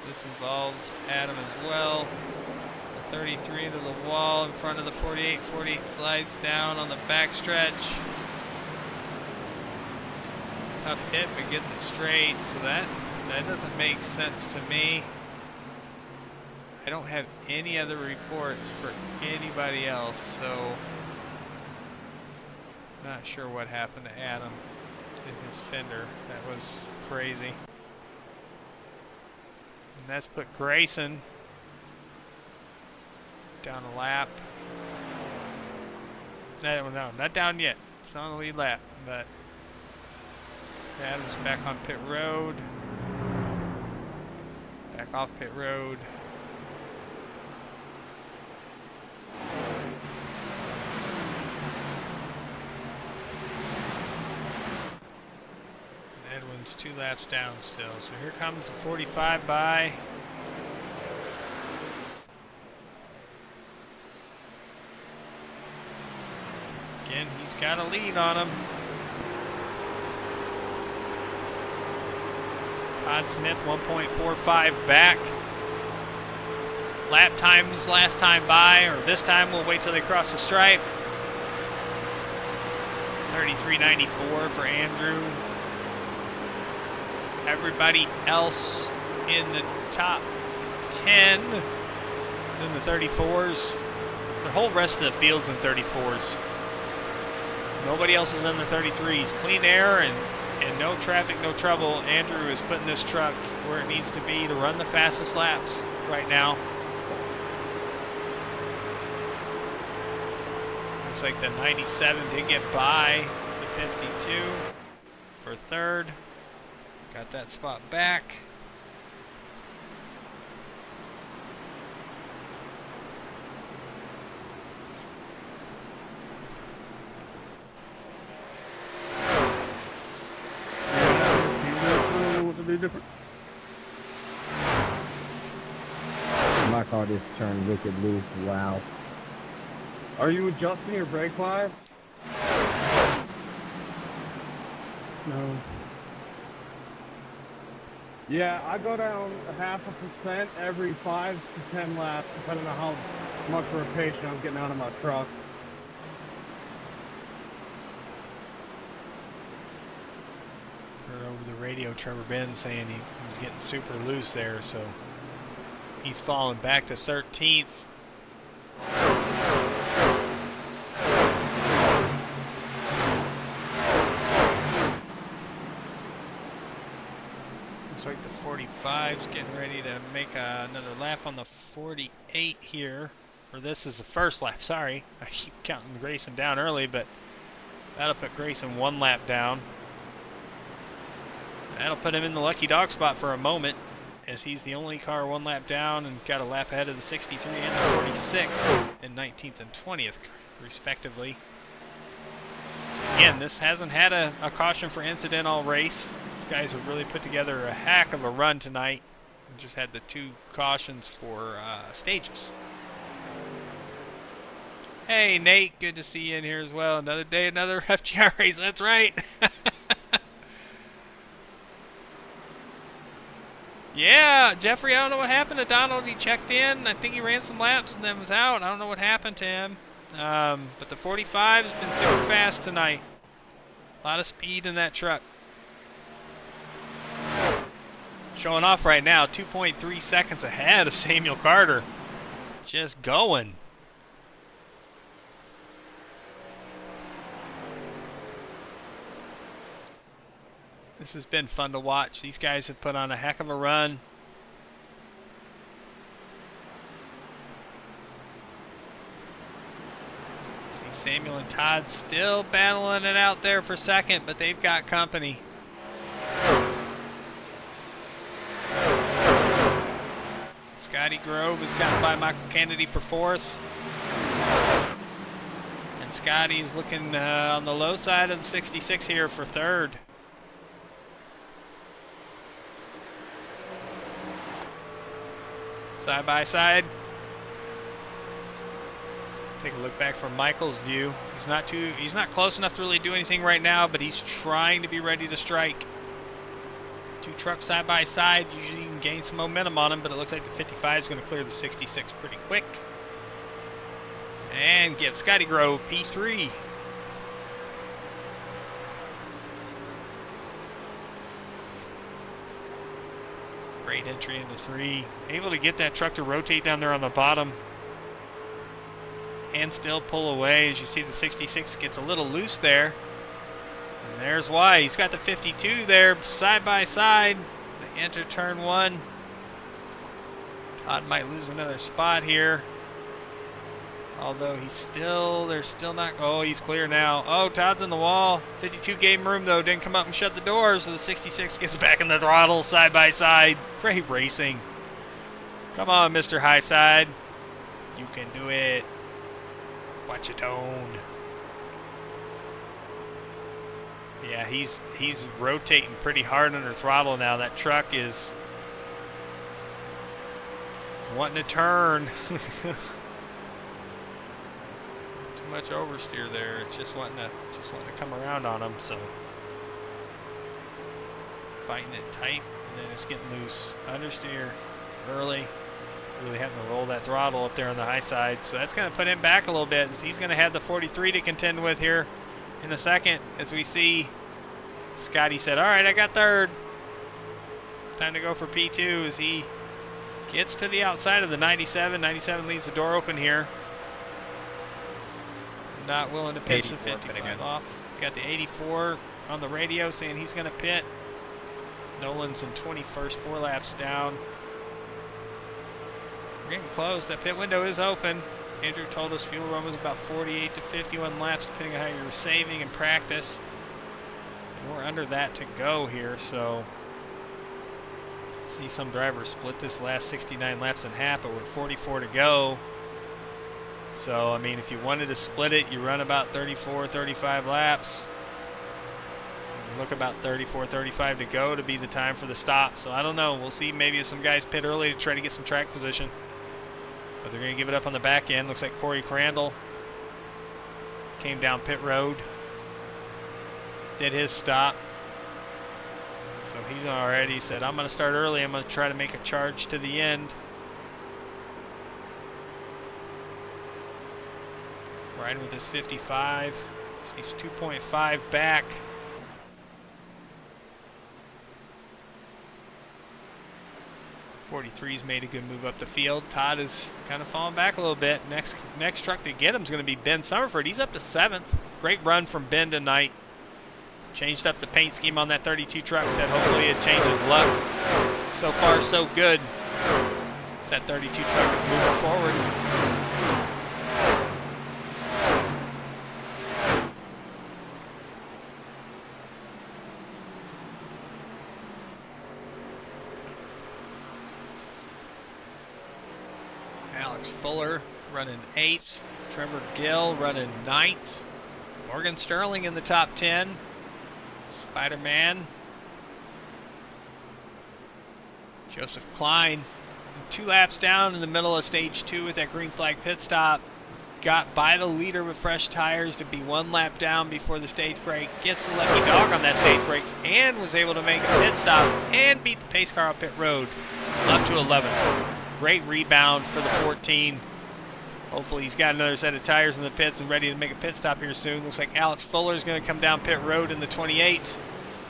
this involved Adam as well. 33 into the wall in front of the 48. 48 slides down on the backstretch. Tough hit, but gets it straight. So that doesn't make sense to me. I don't have any other reports for anybody else, so not sure what happened to Adam in his fender. That was crazy. And that's put Grayson down a lap. No, not down yet. It's on the lead lap, but Adam's back on pit road. Back off pit road. And Edwin's 2 laps down still. So here comes the 45 by. Again, he's got a lead on him. Todd Smith 1.45 back. Lap times last time by, or this time we'll wait till they cross the stripe. 33.94 for Andrew. Everybody else in the top 10 is in the 34s. The whole rest of the field's in 34s. Nobody else is in the 33s. Clean air and no traffic, no trouble. Andrew is putting this truck where it needs to be to run the fastest laps right now. Looks like the 97 did get by the 52 for third. Got that spot back. Different. My car just turned wicked loose. Wow. Are you adjusting your brake live? No. Yeah, I go down 0.5% every 5 to 10 laps, depending on how much rotation I'm getting out of my truck. Over the radio, Trevor Ben saying he was getting super loose there, so he's falling back to 13th. Looks like the 45's getting ready to make another lap on the 48 here. Or this is the first lap, sorry. I keep counting Grayson down early, but that'll put Grayson 1 lap down. That'll put him in the lucky dog spot for a moment, as he's the only car 1 lap down and got a lap ahead of the 63 and the 46 in 19th and 20th, respectively. Again, this hasn't had a caution for incident all race. These guys have really put together a heck of a run tonight. We just had the 2 cautions for stages. Hey, Nate, good to see you in here as well. Another day, another FGR race. That's right. Yeah, Jeffrey, I don't know what happened to Donald. He checked in. I think he ran some laps and then was out. I don't know what happened to him. But the 45 has been super fast tonight. A lot of speed in that truck. Showing off right now, 2.3 seconds ahead of Samuel Carter. Just going. This has been fun to watch. These guys have put on a heck of a run. See Samuel and Todd still battling it out there for second, but they've got company. Scotty Grove has gotten by Michael Kennedy for 4th. And Scotty's looking on the low side of the 66 here for 3rd. Side by side. Take a look back from Michael's view. He's not close enough to really do anything right now, but he's trying to be ready to strike. 2 trucks side by side. Usually you can gain some momentum on them, but it looks like the 55 is going to clear the 66 pretty quick. And give Scotty Grove P3. Great entry into 3. Able to get that truck to rotate down there on the bottom and still pull away. As you see, the 66 gets a little loose there. And there's why. He's got the 52 there side by side. They enter turn 1. Todd might lose another spot here. Although they're still not, oh, he's clear now. Oh, Todd's in the wall. 52 gave him room though, didn't come up and shut the door, so the 66 gets back in the throttle side by side. Great racing. Come on, Mr. Highside. You can do it. Watch your tone. Yeah, he's rotating pretty hard under throttle now. That truck is wanting to turn. Too much oversteer there. It's just wanting to come around on him. So fighting it tight, and then it's getting loose. Understeer early. Really having to roll that throttle up there on the high side. So that's going to put him back a little bit. He's going to have the 43 to contend with here in a second. As we see, Scotty said, all right, I got third. Time to go for P2 as he gets to the outside of the 97. 97 leaves the door open here. Not willing to pitch the 55 off. Got the 84 on the radio saying he's going to pit. Nolan's in 21st, 4 laps down. We're getting close. That pit window is open. Andrew told us fuel run was about 48 to 51 laps, depending on how you're saving in practice. And we're under that to go here, so see some drivers split this last 69 laps in half, but with 44 to go. So, I mean, if you wanted to split it, you run about 34, 35 laps. You look about 34, 35 to go to be the time for the stop. So, I don't know. We'll see maybe if some guys pit early to try to get some track position. But they're going to give it up on the back end. Looks like Corey Crandall came down pit road. Did his stop. So, he's already said, I'm going to start early. I'm going to try to make a charge to the end. Riding with his 55. He's 2.5 back. 43's made a good move up the field. Todd is kind of falling back a little bit. Next truck to get him is going to be Ben Summerford. He's up to 7th. Great run from Ben tonight. Changed up the paint scheme on that 32 truck. Said hopefully it changes luck. So far, so good. That 32 truck is moving forward. Fuller running 8th, Trevor Gill running 9th, Morgan Sterling in the top 10, Spider-Man, Joseph Klein 2 laps down in the middle of stage 2 with that green flag pit stop, got by the leader with fresh tires to be 1 lap down before the stage break, gets the lucky dog on that stage break and was able to make a pit stop and beat the pace car on pit road up to 11th. Great rebound for the 14. Hopefully he's got another set of tires in the pits and ready to make a pit stop here soon. Looks like Alex Fuller is going to come down pit road in the 28.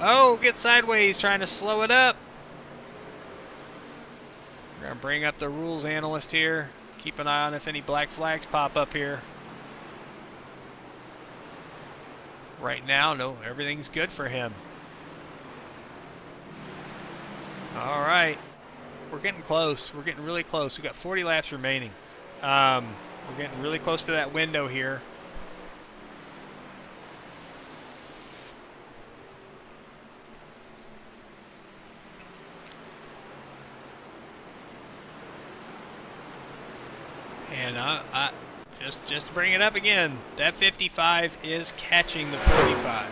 Oh, get sideways, trying to slow it up. We're going to bring up the rules analyst here. Keep an eye on if any black flags pop up here. Right now, no, everything's good for him. All right. We're getting close. We're getting really close. We've got 40 laps remaining. We're getting really close to that window here. And just to bring it up again, that 55 is catching the 45.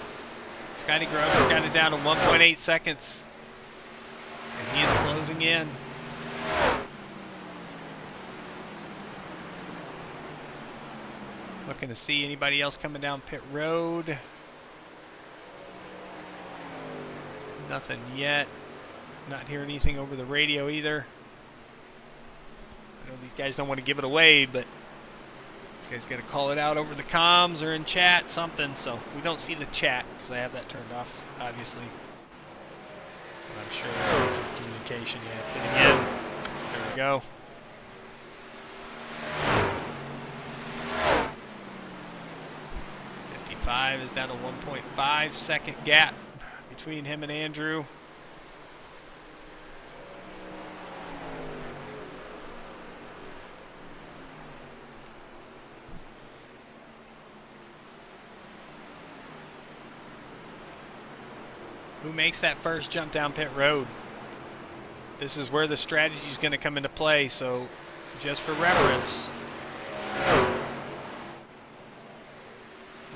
Scotty Grubb has got it down to 1.8 seconds. And he is closing in. Looking to see anybody else coming down pit road. Nothing yet. Not hearing anything over the radio either. I know these guys don't want to give it away, but this guy's got to call it out over the comms or in chat, something. So we don't see the chat because I have that turned off, obviously. But I'm sure there's some communication. Yeah, getting in. There we go. Is down to 1.5 second gap between him and Andrew. Who makes that first jump down pit road? This is where the strategy is going to come into play, so just for reference,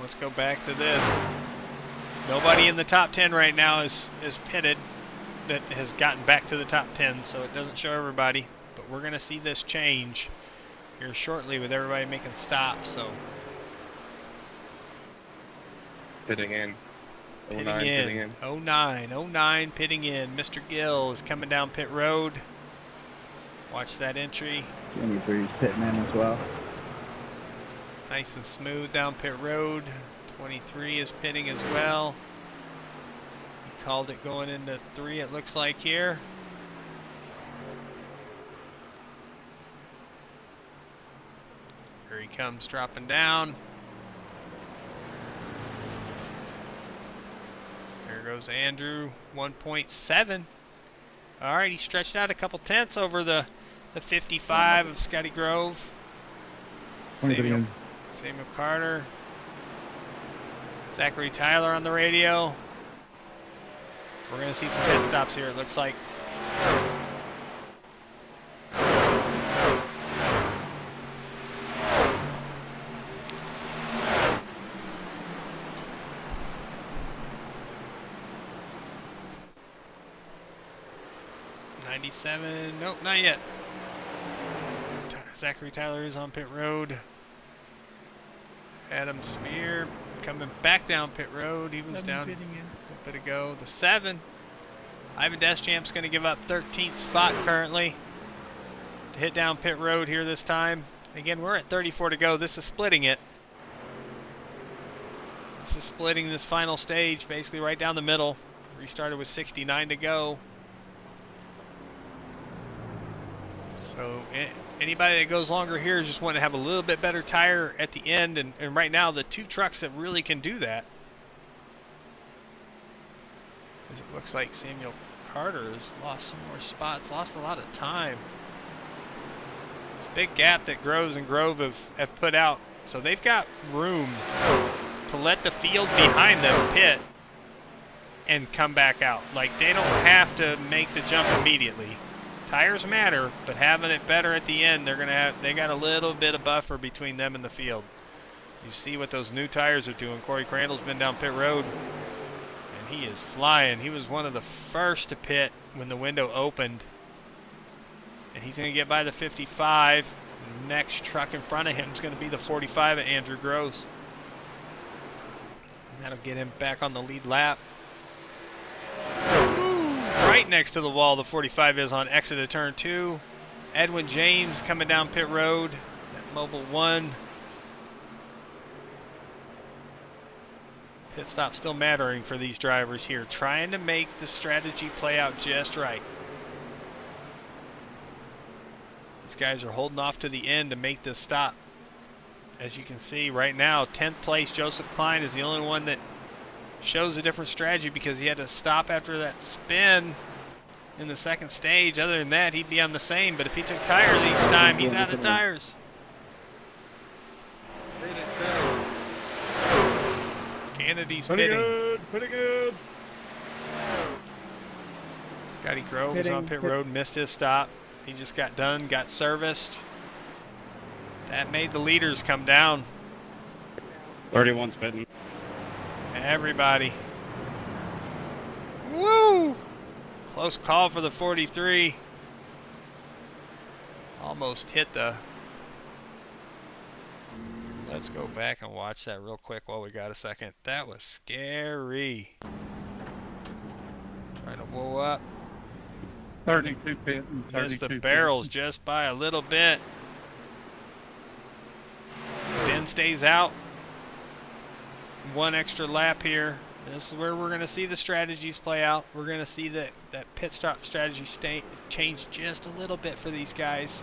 let's go back to this. Nobody in the top 10 right now is pitted that has gotten back to the top 10, so it doesn't show everybody, but we're going to see this change here shortly with everybody making stops. So Pitting in. pitting 09 in. pitting in. 09 pitting in. Mr. Gill is coming down pit road. Watch that entry. 23's pitting in as well. Nice and smooth down pit road. 23 is pitting as well. He called it going into 3, it looks like here. Here he comes dropping down. There goes Andrew, 1.7. All right, he stretched out a couple tenths over the 55 of Scotty Grove. Samuel Carter. Zachary Tyler on the radio. We're going to see some pit stops here, it looks like. Nope, not yet. Zachary Tyler is on pit road. Adam Spear coming back down pit road. He was down a bit ago. The 7. Ivan Deschamp's going to give up 13th spot currently to hit down pit road here this time. Again, we're at 34 to go. This is splitting it. This is splitting this final stage basically right down the middle. Restarted with 69 to go. So anybody that goes longer here is just wanting to have a little bit better tire at the end, and right now the 2 trucks that really can do that, as it looks like Samuel Carter has lost some more spots, lost a lot of time. It's a big gap that Groves and Grove have put out, so they've got room to let the field behind them pit and come back out. Like, they don't have to make the jump immediately. Tires matter, but having it better at the end, they got a little bit of buffer between them and the field. You see what those new tires are doing. Corey Crandall's been down pit road, and he is flying. He was one of the first to pit when the window opened, and he's going to get by the 55. The next truck in front of him is going to be the 45 at Andrew Groves. And that'll get him back on the lead lap. Right next to the wall, the 45 is on exit of turn 2. Edwin James coming down pit road at Mobile 1. Pit stop still mattering for these drivers here, trying to make the strategy play out just right. These guys are holding off to the end to make this stop. As you can see right now, 10th place Joseph Klein is the only one that shows a different strategy because he had to stop after that spin in the second stage. Other than that, he'd be on the same, but if he took tires each time, he's out of tires. Kennedy's pitting. Pretty good. Scotty Grove was on pit road, missed his stop. He just got done, got serviced. That made the leaders come down. 31's pitting. Everybody. Woo! Close call for the 43. Almost hit the... Let's go back and watch that real quick while we got a second. That was scary. Trying to whoa up. 32 pitting. Missed the barrels just by a little bit. Ben stays out. One extra lap here. This is where we're going to see the strategies play out. We're going to see that pit stop strategy change just a little bit for these guys.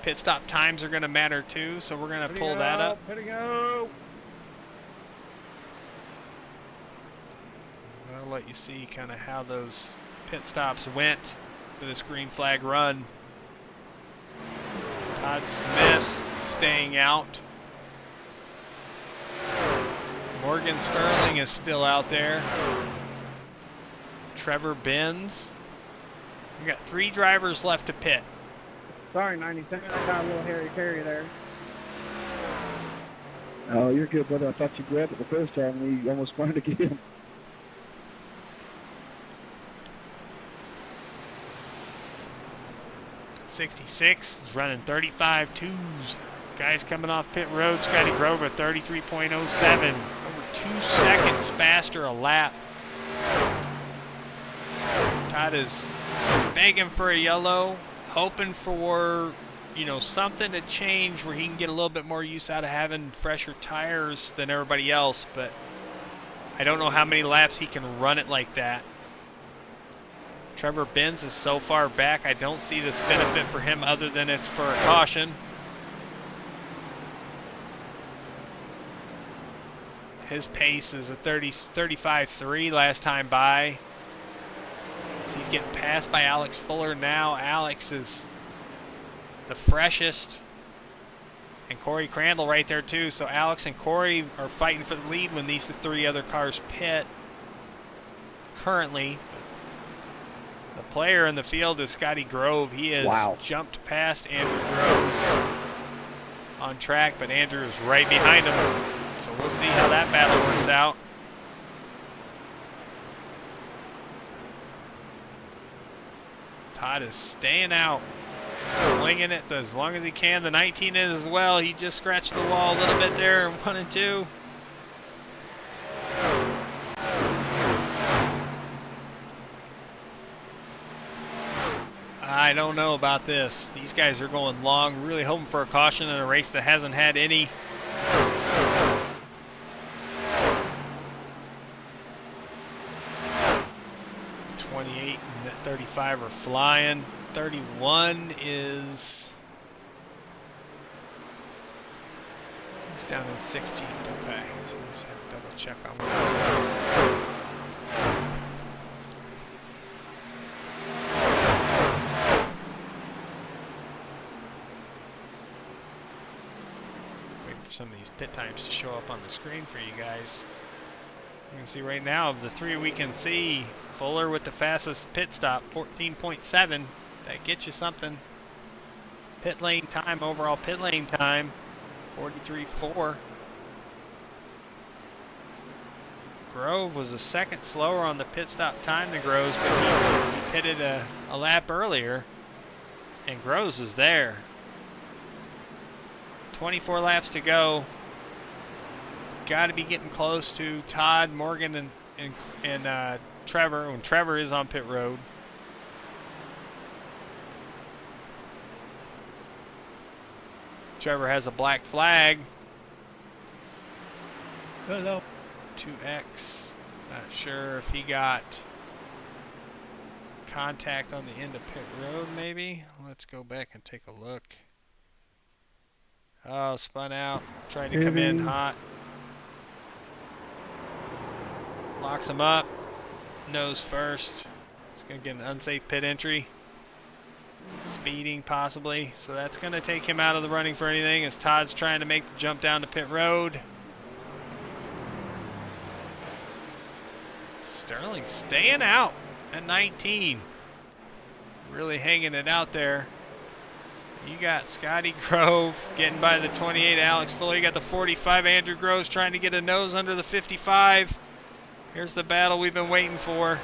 Pit stop times are going to matter too, so we're going to pull that up. I'll let you see kind of how those pit stops went for this green flag run. Todd Smith staying out. Morgan Sterling is still out there. Trevor Benz. We got 3 drivers left to pit. Sorry, 97. I got a little hairy carry there. Oh, you're good, brother. I thought you grabbed it the first time and you almost wanted to get him. '66 is running 35.2s. Guys coming off pit road, Scotty Grover 33.07. Over 2 seconds faster a lap. Todd is begging for a yellow, hoping for, you know, something to change where he can get a little bit more use out of having fresher tires than everybody else, but I don't know how many laps he can run it like that. Trevor Benz is so far back, I don't see this benefit for him other than it's for a caution. His pace is a 35.3 last time by. So he's getting passed by Alex Fuller now. Alex is the freshest. And Corey Crandall right there too. So Alex and Corey are fighting for the lead when these 3 other cars pit. Currently, the player in the field is Scotty Grove. He has jumped past Andrew Groves on track, but Andrew is right behind him. So we'll see how that battle works out. Todd is staying out, slinging it as long as he can. The 19 is as well. He just scratched the wall a little bit there in 1 and 2. I don't know about this. These guys are going long, really hoping for a caution in a race that hasn't had any. And that 35 are flying. 31 is it's down in 16th. Okay, so let's have to double check on what that is. Waiting for some of these pit times to show up on the screen for you guys. You can see right now of the 3 we can see, Fuller with the fastest pit stop, 14.7. That gets you something. Pit lane time, overall pit lane time, 43.4. Grove was a second slower on the pit stop time than Groves, but he pitted a lap earlier, and Groves is there. 24 laps to go. Got to be getting close to Todd, Morgan, and Trevor, when Trevor is on pit road. Trevor has a black flag. Hello. 2X. Not sure if he got contact on the end of pit road, maybe. Let's go back and take a look. Oh, spun out. Tried to come in hot. Locks him up. Nose first. He's going to get an unsafe pit entry. Speeding possibly. So that's going to take him out of the running for anything as Todd's trying to make the jump down to pit road. Sterling staying out at 19. Really hanging it out there. You got Scotty Grove getting by the 28, Alex Fuller. You got the 45, Andrew Groves trying to get a nose under the 55. Here's the battle we've been waiting for.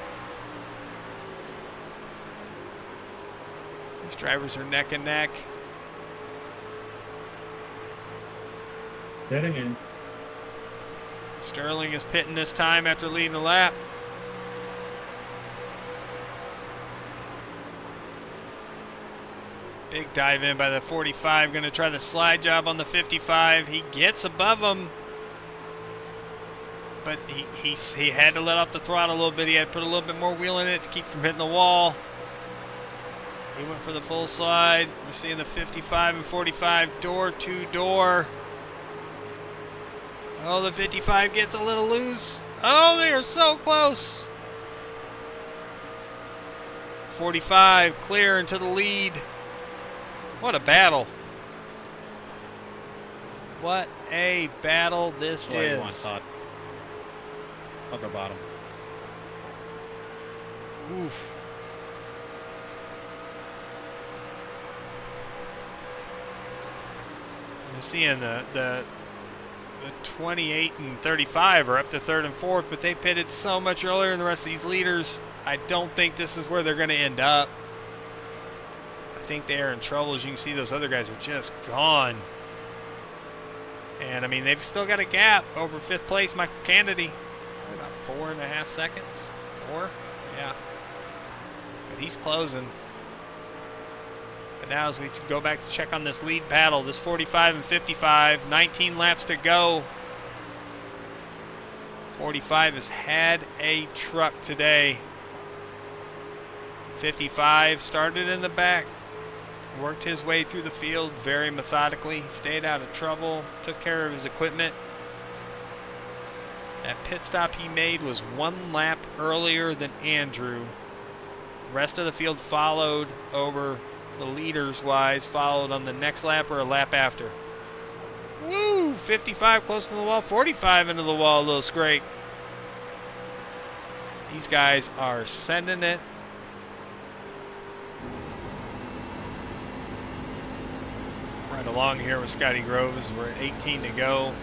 These drivers are neck and neck. Heading in. Sterling is pitting this time after leading the lap. Big dive in by the 45. Going to try the slide job on the 55. He gets above him. But he had to let off the throttle a little bit. He had to put a little bit more wheel in it to keep from hitting the wall. He went for the full slide. We're seeing the 55 and 45 door to door. Oh, the 55 gets a little loose. Oh, they are so close. 45 clear into the lead. What a battle. What a battle this That's all you want, is. Todd. I'll go bottom. Oof. You're seeing the 28 and 35 are up to third and fourth, but they pitted so much earlier than the rest of these leaders. I don't think this is where they're going to end up. I think they are in trouble. As you can see, those other guys are just gone. And I mean, they've still got a gap over fifth place Michael Kennedy. About 4.5 seconds. 4? Yeah. But he's closing. But now as we go back to check on this lead battle, this 45 and 55, 19 laps to go. 45 has had a truck today. 55 started in the back, worked his way through the field very methodically, stayed out of trouble, took care of his equipment. That pit stop he made was 1 lap earlier than Andrew. The rest of the field followed over the leaders wise, followed on the next lap or a lap after. Woo! 55 close to the wall, 45 into the wall, a little scrape. These guys are sending it. Right along here with Scotty Groves. We're at 18 to go.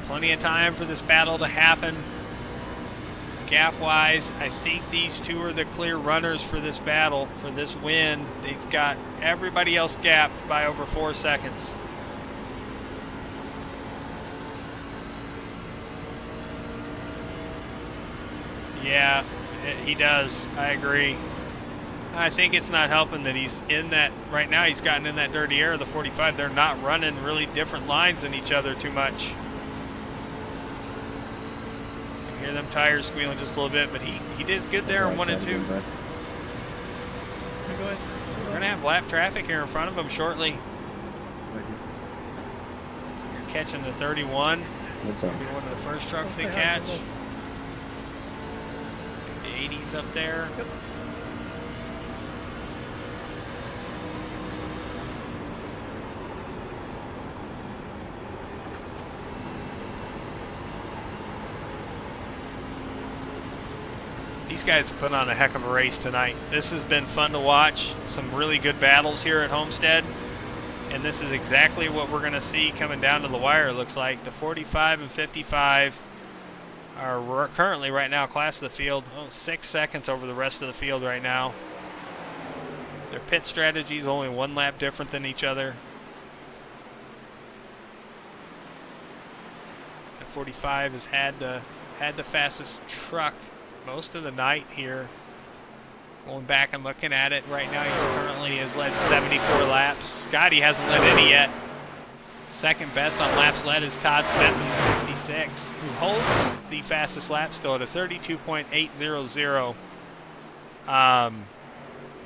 Plenty of time for this battle to happen. Gap-wise, I think these two are the clear runners for this battle, for this win. They've got everybody else gapped by over 4 seconds. Yeah, he does. I agree. I think it's not helping that he's in that, right now he's gotten in that dirty air of the 45. They're not running really different lines than each other too much. Hear them tires squealing just a little bit, but he did good there in 1 and 2. Go ahead. We're gonna have lap traffic here in front of him shortly. You're catching the 31. What's Be up? one of the first trucks they catch. The 80's up there. These guys put on a heck of a race tonight. This has been fun to watch. Some really good battles here at Homestead. And this is exactly what we're going to see coming down to the wire, it looks like. The 45 and 55 are currently right now class of the field. 6 seconds over the rest of the field right now. Their pit strategy is only 1 lap different than each other. The 45 has had the fastest truck most of the night here. Going back and looking at it right now, he currently has led 74 laps. Scotty hasn't led any yet. Second best on laps led is Todd Smetman, 66, who holds the fastest lap still at a 32.800.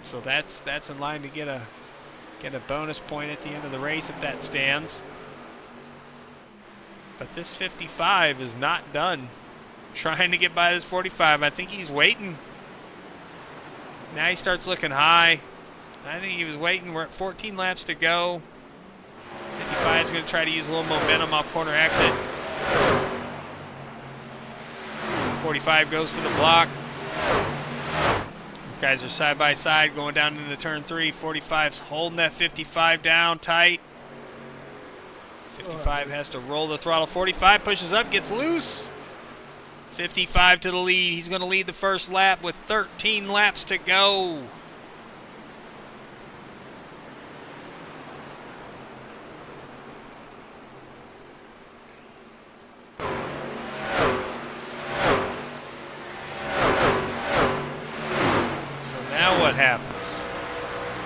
So that's in line to get a bonus point at the end of the race if that stands. But this 55 is not done trying to get by this 45. I think he's waiting. Now he starts looking high. I think he was waiting. We're at 14 laps to go. 55 is going to try to use a little momentum off corner exit. 45 goes for the block. These guys are side by side going down into turn 3. 45's holding that 55 down tight. 55 has to roll the throttle. 45 pushes up, gets loose. 55 to the lead. He's going to lead the first lap with 13 laps to go. So now what happens?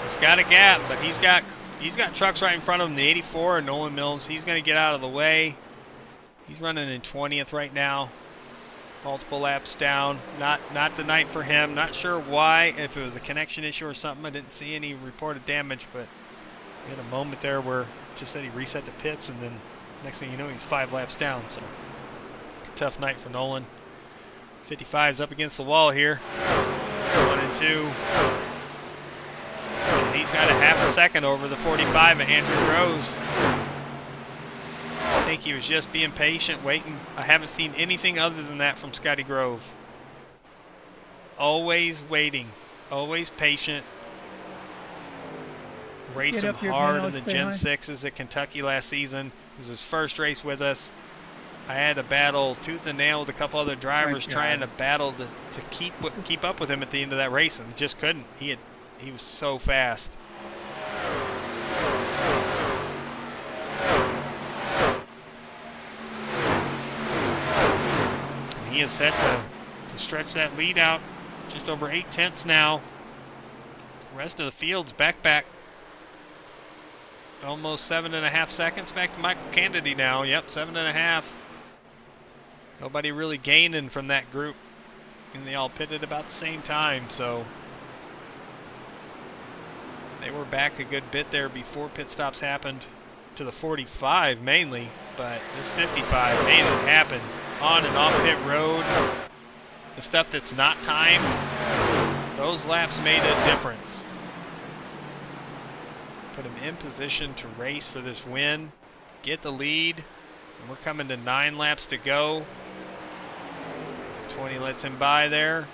He's got a gap, but he's got trucks right in front of him. The 84 and Nolan Mills. He's going to get out of the way. He's running in 20th right now. Multiple laps down. Not the night for him. Not sure why. If it was a connection issue or something. I didn't see any reported damage, but we had a moment there where it just said he reset the pits, and then next thing you know, he's 5 laps down. So tough night for Nolan. 55's up against the wall here. 1 and 2. And he's got a half a second over the 45 of Andrew Rose. I think he was just being patient, waiting. I haven't seen anything other than that from Scotty Grove. Always waiting, always patient. Raced him hard in the Gen 6s at Kentucky last season. It was his first race with us. I had to battle tooth and nail with a couple other drivers trying to battle to keep up with him at the end of that race, and just couldn't. He was so fast. And he is set to stretch that lead out just over 8/10 now. The rest of the field's back. Almost 7.5 seconds back to Michael Kennedy now. Yep, 7.5. Nobody really gaining from that group. And they all pitted about the same time, so they were back a good bit there before pit stops happened to the 45 mainly, but this 55 made it happen on and off pit road. The stuff that's not timed, those laps made a difference. Put him in position to race for this win, get the lead, and we're coming to 9 laps to go. So 20 lets him by there.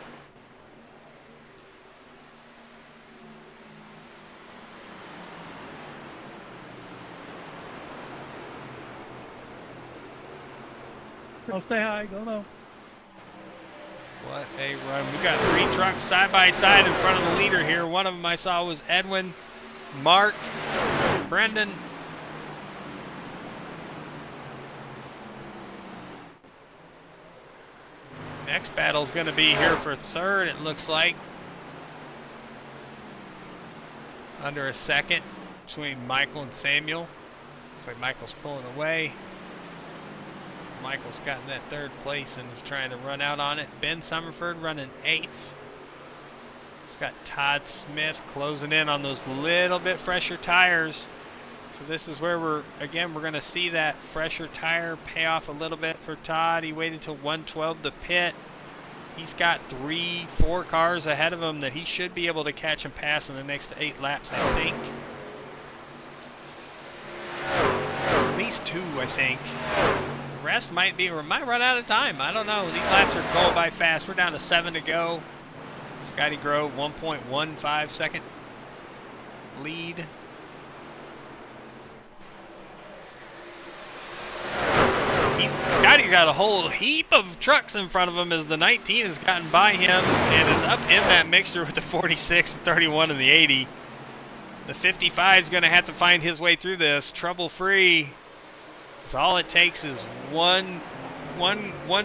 Go stay high, go low. What a run. We got 3 trucks side by side in front of the leader here. One of them I saw was Edwin, Mark, Brendan. Next battle's going to be here for 3rd, it looks like. Under a second between Michael and Samuel. Looks like Michael's pulling away. Michael's gotten that 3rd place and is trying to run out on it. Ben Summerford running 8th. It's got Todd Smith closing in on those little bit fresher tires. So this is where we're going to see that fresher tire pay off a little bit for Todd. He waited till 112 to pit. He's got 3-4 cars ahead of him that he should be able to catch and pass in the next 8 laps, I think. At least 2, I think. The rest might run out of time. I don't know. These laps are going by fast. We're down to 7 to go. Scotty Grove, 1.15 second lead. Scotty's got a whole heap of trucks in front of him as the 19 has gotten by him and is up in that mixture with the 46, 31, and the 80. The 55 is going to have to find his way through this trouble-free. So all it takes is one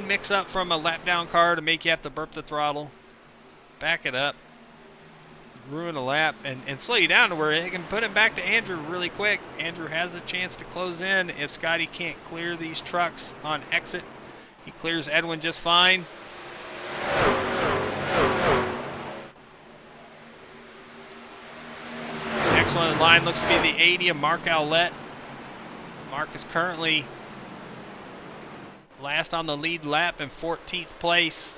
mix-up from a lap-down car to make you have to burp the throttle, back it up, ruin a lap, and slow you down to where it can put him back to Andrew really quick. Andrew has a chance to close in if Scotty can't clear these trucks on exit. He clears Edwin just fine. Next one in line looks to be the 80 of Mark Owlett. Mark is currently last on the lead lap in 14th place.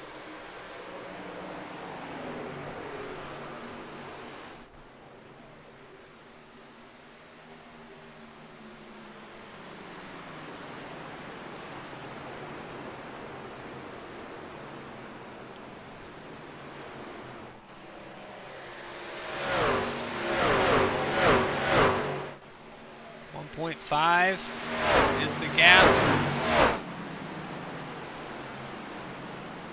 Is the gap.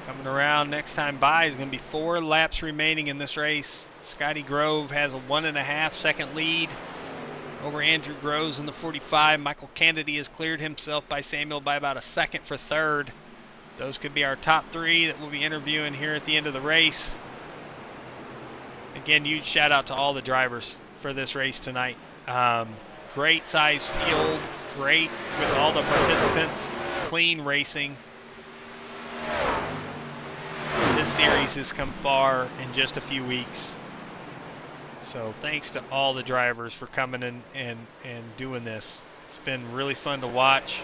Coming around next time by is going to be 4 laps remaining in this race. Scotty Grove has a 1.5 second lead over Andrew Groves in the 45. Michael Kennedy has cleared himself by Samuel by about a second for 3rd. Those could be our top 3 that we'll be interviewing here at the end of the race. Again, huge shout out to all the drivers for this race tonight. Great size field, great with all the participants, clean racing. This series has come far in just a few weeks. So thanks to all the drivers for coming in and doing this. It's been really fun to watch.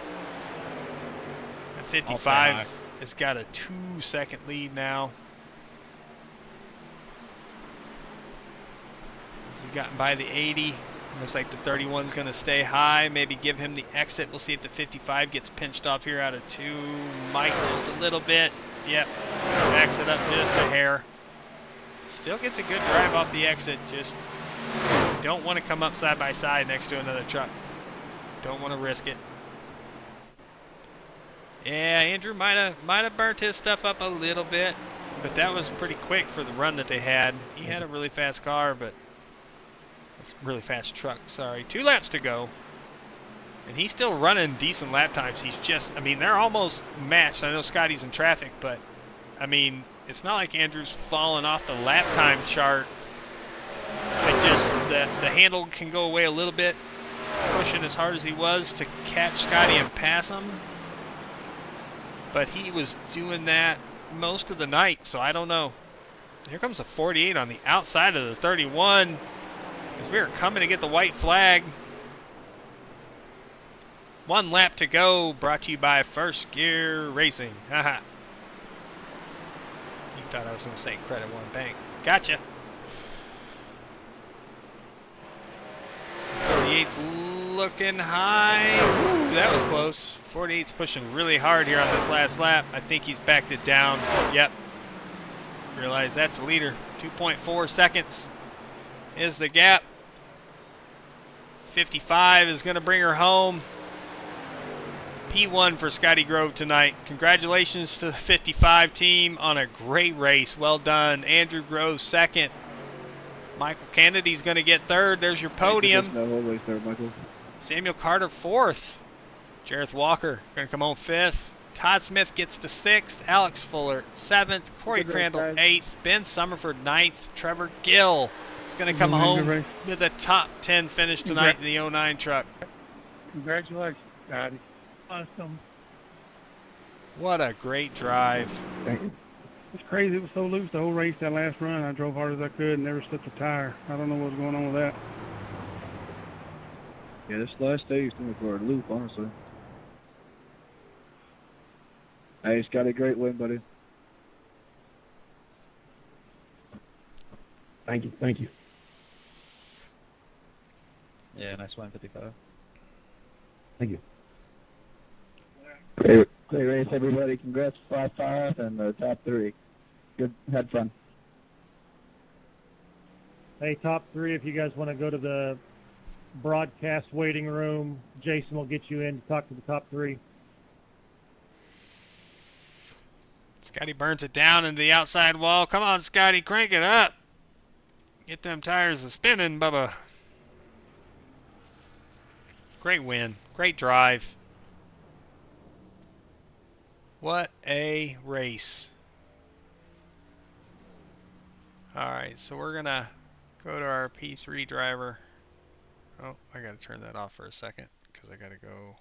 At 55 has got a 2-second lead now. He's gotten by the 80. Looks like the 31's going to stay high. Maybe give him the exit. We'll see if the 55 gets pinched off here out of 2. Might just a little bit. Yep. Exit up just a hair. Still gets a good drive off the exit. Just don't want to come up side by side next to another truck. Don't want to risk it. Yeah, Andrew might have burnt his stuff up a little bit, but that was pretty quick for the run that they had. He had a really fast car, but really fast truck, sorry. 2 laps to go. And he's still running decent lap times. He's just, I mean, they're almost matched. I know Scotty's in traffic, but, I mean, it's not like Andrew's fallen off the lap time chart. It just, the handle can go away a little bit, pushing as hard as he was to catch Scotty and pass him. But he was doing that most of the night, so I don't know. Here comes a 48 on the outside of the 31. As we are coming to get the white flag. 1 lap to go, brought to you by First Gear Racing. Haha. You thought I was going to say Credit One Bank. Gotcha. 48's looking high. Woo, that was close. 48's pushing really hard here on this last lap. I think he's backed it down. Yep. Realize that's the leader. 2.4 seconds is the gap. 55 is going to bring her home. P1 for Scotty Grove tonight. Congratulations to the 55 team on a great race. Well done. Andrew Grove second. Michael Kennedy's going to get third. There's your podium. Samuel Carter fourth. Jareth Walker going to come home fifth. Todd Smith gets to sixth. Alex Fuller seventh. Corey Crandall eighth. Ben Summerford ninth. Trevor Gill is going to come home with a top 10 finish tonight in the 09 truck. Congratulations, Scotty. Awesome. What a great drive. Thank you. It's crazy. It was so loose the whole race, that last run. I drove hard as I could and never slipped a tire. I don't know what was going on with that. Yeah, this last stage threw me for a loop, honestly. Hey, it's got a great win, buddy. Thank you. Thank you. Yeah, nice win, 55. Thank you. Great race, everybody. Congrats, 5-5 and the top 3. Good, had fun. Hey, top 3, if you guys want to go to the broadcast waiting room, Jason will get you in to talk to the top 3. Scotty burns it down into the outside wall. Come on, Scotty, crank it up. Get them tires a spinning, Bubba. Great win. Great drive. What a race. Alright, so we're going to go to our P3 driver. Oh, I got to turn that off for a second because I got to go.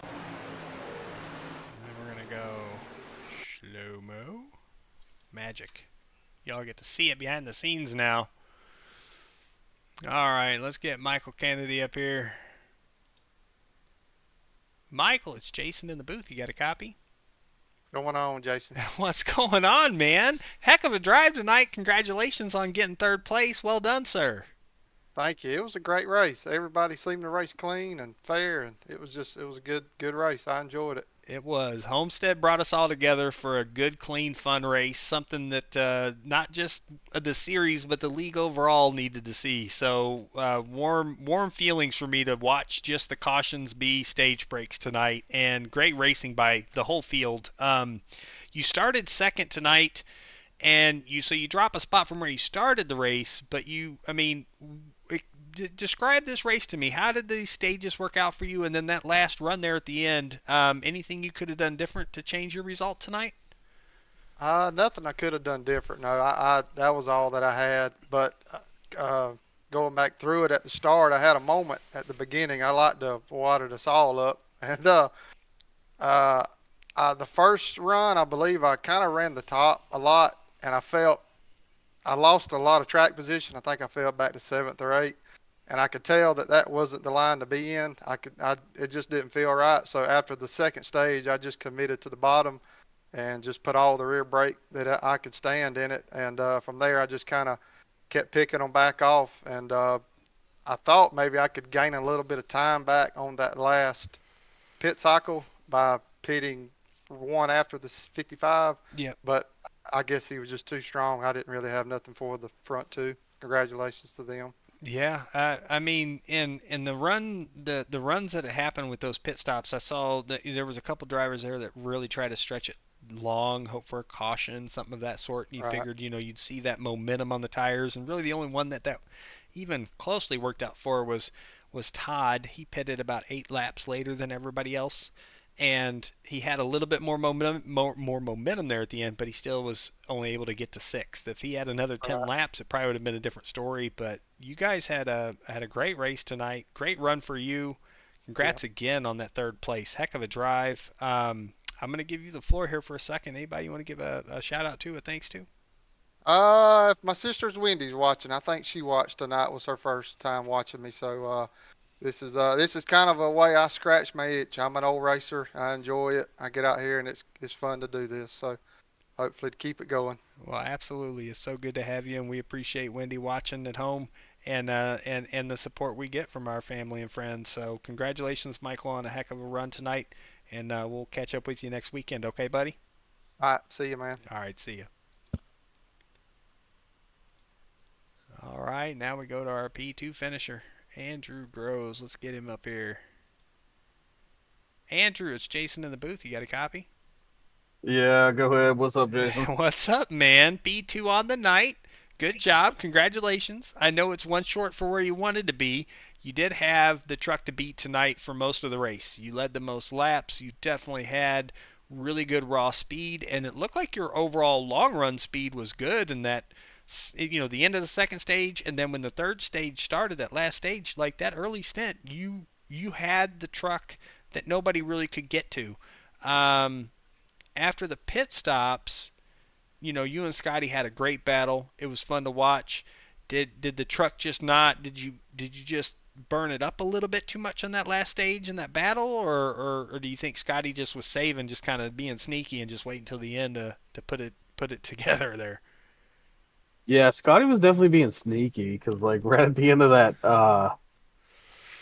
And then we're going to go slow-mo. Magic. Y'all get to see it behind the scenes now. Alright, let's get Michael Kennedy up here. Michael, it's Jason in the booth. You got a copy? Going on, Jason? What's going on, man? Heck of a drive tonight. Congratulations on getting third place. Well done, sir. Thank you. It was a great race. Everybody seemed to race clean and fair, and it was a good race. I enjoyed it. It was. Homestead brought us all together for a good, clean, fun race. Something that not just the series, but the league overall needed to see. So warm feelings for me to watch just the cautions be stage breaks tonight, and great racing by the whole field. You started second tonight, and you drop a spot from where you started the race, but describe this race to me. How did these stages work out for you? And then that last run there at the end, anything you could have done different to change your result tonight? Nothing I could have done different. No, I that was all that I had. But going back through it at the start, I had a moment at the beginning. I like to water us all up. And the first run, I believe I kind of ran the top a lot, and I felt I lost a lot of track position. I think I fell back to 7th or 8th. And I could tell that wasn't the line to be in. It just didn't feel right. So after the second stage, I just committed to the bottom and just put all the rear brake that I could stand in it. And from there, I just kind of kept picking them back off. And I thought maybe I could gain a little bit of time back on that last pit cycle by pitting one after the 55. Yeah. But I guess he was just too strong. I didn't really have nothing for the front two. Congratulations to them. Yeah, I mean, in the runs that had happened with those pit stops, I saw that there was a couple drivers there that really tried to stretch it long, hope for a caution, something of that sort. And you Right. figured, you'd see that momentum on the tires, and really the only one that even closely worked out for was Todd. He pitted about 8 laps later than everybody else, and he had a little bit more momentum there at the end, but he still was only able to get to 6th. If he had another 10 laps, it probably would have been a different story. But you guys had a great race tonight. Great run for you. Congrats again on that 3rd place. Heck of a drive. I'm going to give you the floor here for a second. Anybody you want to give a shout out to, a thanks to? If my sister's Wendy's watching, I think she watched tonight. It was her first time watching me, so this is kind of a way I scratch my itch. I'm an old racer. I enjoy it. I get out here and it's fun to do this. So hopefully to keep it going. Well, absolutely. It's so good to have you, and we appreciate Wendy watching at home and the support we get from our family and friends. So congratulations, Michael, on a heck of a run tonight, and we'll catch up with you next weekend. Okay, buddy? All right. See you, man. All right. See you. All right. Now we go to our P2 finisher, Andrew Groves. Let's get him up here. Andrew, it's Jason in the booth. You got a copy? Yeah, go ahead. What's up, Jason? What's up, man? P2 on the night. Good job. Congratulations. I know it's one short for where you wanted to be. You did have the truck to beat tonight for most of the race. You led the most laps. You definitely had really good raw speed, and it looked like your overall long run speed was good in that, the end of the second stage, and then when the third stage started, that last stage, like that early stint, you had the truck that nobody really could get to. After the pit stops, you and Scotty had a great battle. It was fun to watch. Did the truck just not? Did you just burn it up a little bit too much on that last stage in that battle, or do you think Scotty just was saving, just kind of being sneaky and just waiting until the end to put it together there? Yeah, Scotty was definitely being sneaky because, like, right at the end of that,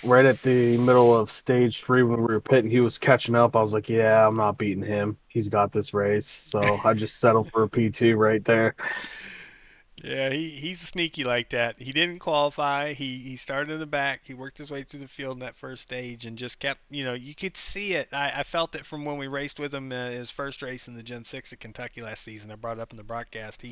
right at the middle of stage 3 when we were pitting, he was catching up. I was like, yeah, I'm not beating him. He's got this race. So I just settled for a P2 right there. Yeah, he's sneaky like that. He didn't qualify. He started in the back. He worked his way through the field in that first stage and just kept, you could see it. I felt it from when we raced with him his first race in the Gen 6 at Kentucky last season. I brought it up in the broadcast.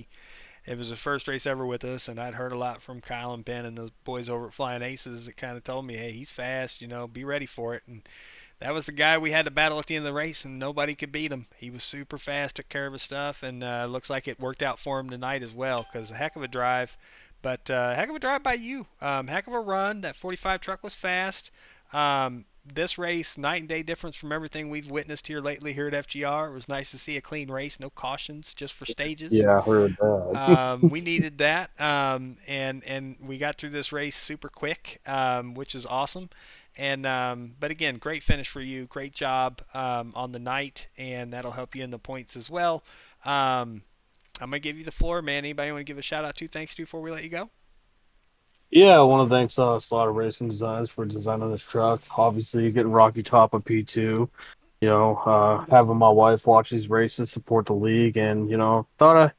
It was the first race ever with us, and I'd heard a lot from Kyle and Ben and those boys over at Flying Aces that kind of told me, hey, he's fast, be ready for it. And that was the guy we had to battle at the end of the race, and nobody could beat him. He was super fast, took care of his stuff, and looks like it worked out for him tonight as well, because a heck of a drive. But heck of a drive by you. Heck of a run. That 45 truck was fast. This race, night and day difference from everything we've witnessed here lately here at FGR. It was nice to see a clean race, no cautions, just for stages. Yeah, I heard that. We needed that, and we got through this race super quick, which is awesome. And but again, great finish for you. Great job on the night, and that'll help you in the points as well. I'm gonna give you the floor, man. Anybody want to give a shout out to, thanks to before we let you go? Yeah, I want to thank Slaughter Racing Designs for designing this truck. Obviously, getting Rocky Top of P2. Having my wife watch these races, support the league, and thought I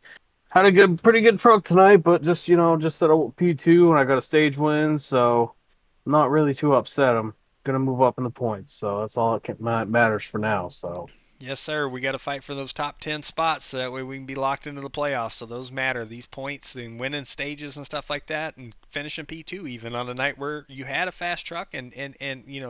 had a pretty good truck tonight, but just at a P2 and I got a stage win, so I'm not really too upset. I'm gonna move up in the points, so that's all that matters for now. So. Yes, sir. We got to fight for those top 10 spots so that way we can be locked into the playoffs. So those matter. These points and winning stages and stuff like that, and finishing P2 even on a night where you had a fast truck and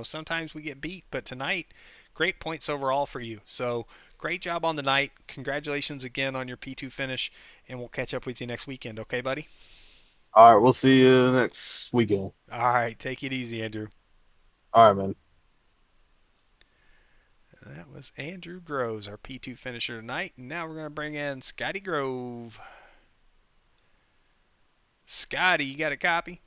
sometimes we get beat, but tonight, great points overall for you. So great job on the night. Congratulations again on your P2 finish, and we'll catch up with you next weekend. Okay, buddy? All right, we'll see you next weekend. All right, take it easy, Andrew. All right, man. That was Andrew Groves, our P2 finisher tonight. And now we're going to bring in Scotty Grove. Scotty, you got a copy?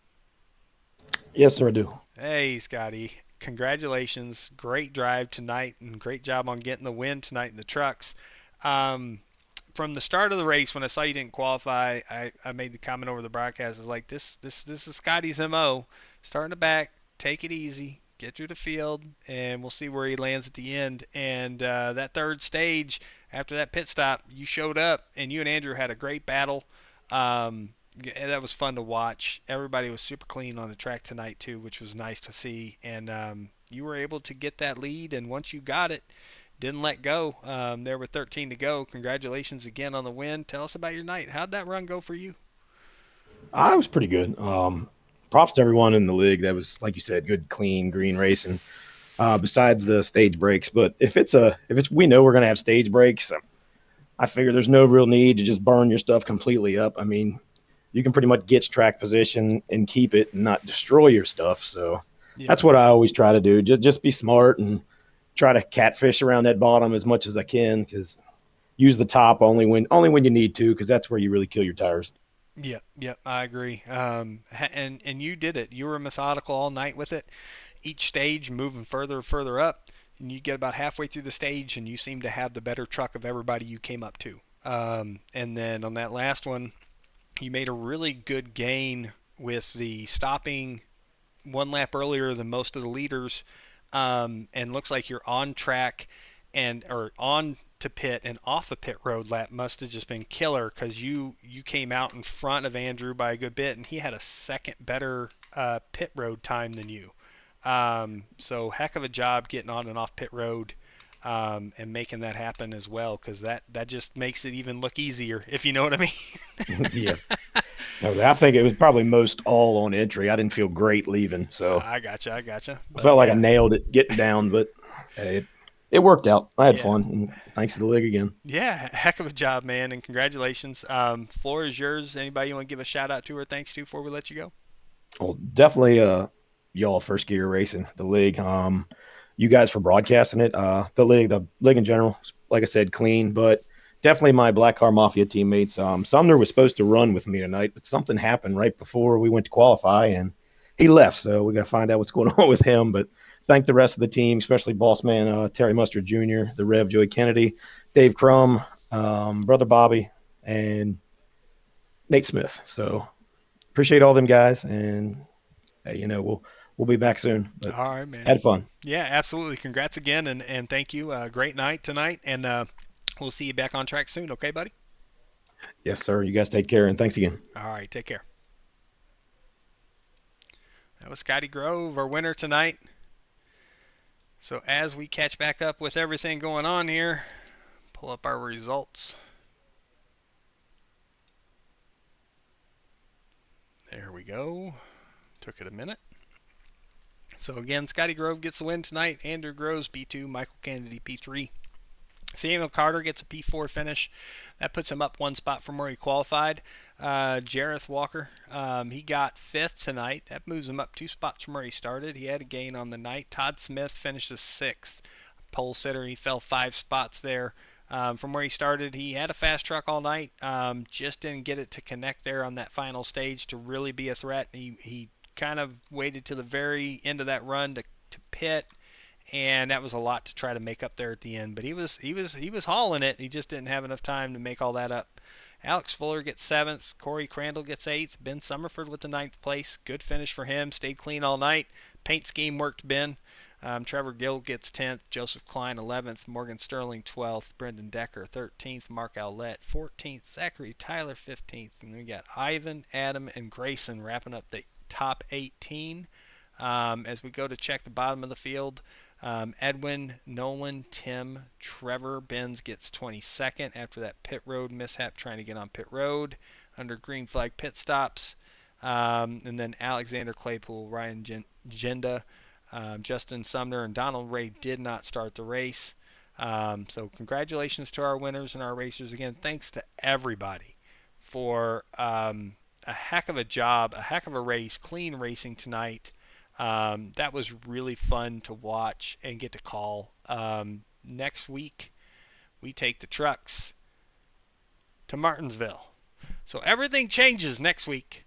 Yes, sir, I do. Hey, Scotty. Congratulations. Great drive tonight and great job on getting the win tonight in the trucks. From the start of the race, when I saw you didn't qualify, I made the comment over the broadcast. I was like, this is Scotty's MO. Start in the back, take it easy, get through the field, and we'll see where he lands at the end. And that third stage, after that pit stop, you showed up, and you and Andrew had a great battle. That was fun to watch. Everybody was super clean on the track tonight, too, which was nice to see. And you were able to get that lead, and once you got it, didn't let go. There were 13 to go. Congratulations again on the win. Tell us about your night. How'd that run go for you? I was pretty good. Props to everyone in the league. That was, like you said, good, clean, green racing. Besides the stage breaks, but if we know we're gonna have stage breaks, I figure there's no real need to just burn your stuff completely up. I mean, you can pretty much get track position and keep it and not destroy your stuff. So that's what I always try to do. Just be smart and try to catfish around that bottom as much as I can, because use the top only when you need to, because that's where you really kill your tires. Yep, I agree. And you did it. You were methodical all night with it. Each stage moving further and further up, and you get about halfway through the stage, and you seem to have the better truck of everybody you came up to. And then on that last one, you made a really good gain with the stopping one lap earlier than most of the leaders, and looks like you're on track or on to pit and off a pit road lap must have just been killer, because you came out in front of Andrew by a good bit, and he had a second better pit road time than you. So heck of a job getting on and off pit road, and making that happen as well, because that just makes it even look easier, if you know what I mean. Yeah. No, I think it was probably most all on entry. I didn't feel great leaving, so I gotcha. I felt like I nailed it getting down, but hey, it worked out. I had fun, and thanks to the league again. Yeah, heck of a job, man, and congratulations. Floor is yours. Anybody you want to give a shout out to or thanks to before we let you go? Well, definitely y'all, First Gear Racing, the league. You guys for broadcasting it. The league in general, like I said, clean, but definitely my Black Car Mafia teammates. Sumner was supposed to run with me tonight, but something happened right before we went to qualify, and he left. So we got to find out what's going on with him. But thank the rest of the team, especially boss man Terry Mustard Jr., the Rev Joey Kennedy, Dave Crum, Brother Bobby, and Nate Smith. So appreciate all them guys, and hey, we'll be back soon. But all right, man. Had fun. Yeah, absolutely. Congrats again, and thank you. Great night tonight, and we'll see you back on track soon. Okay, buddy? Yes, sir. You guys take care, and thanks again. All right, take care. That was Scotty Grove, our winner tonight. So as we catch back up with everything going on here, pull up our results. There we go. Took it a minute. So again, Scotty Grove gets the win tonight. Andrew Groves P2, Michael Kennedy P3. Samuel Carter gets a P4 finish. That puts him up one spot from where he qualified. Jareth Walker, he got fifth tonight. That moves him up 2 spots from where he started. He had a gain on the night. Todd Smith finished as 6th. Pole sitter, he fell 5 spots there. From where he started, he had a fast truck all night. Just didn't get it to connect there on that final stage to really be a threat. He kind of waited to the very end of that run to pit, and that was a lot to try to make up there at the end. But he was hauling it. He just didn't have enough time to make all that up. Alex Fuller gets 7th. Corey Crandall gets 8th. Ben Summerford with the 9th place. Good finish for him. Stayed clean all night. Paint scheme worked Ben. Trevor Gill gets 10th. Joseph Klein 11th. Morgan Sterling 12th. Brendan Decker 13th. Mark Owlett 14th. Zachary Tyler 15th. And then we got Ivan, Adam, and Grayson wrapping up the top 18. As we go to check the bottom of the field, Edwin, Nolan, Tim, Trevor Benz gets 22nd after that pit road mishap trying to get on pit road under green flag pit stops. And then Alexander Claypool, Ryan Genda, Justin Sumner, and Donald Ray did not start the race. So congratulations to our winners and our racers. Again, thanks to everybody for a heck of a job, a heck of a race, clean racing tonight. That was really fun to watch and get to call. Next week, we take the trucks to Martinsville. So everything changes next week.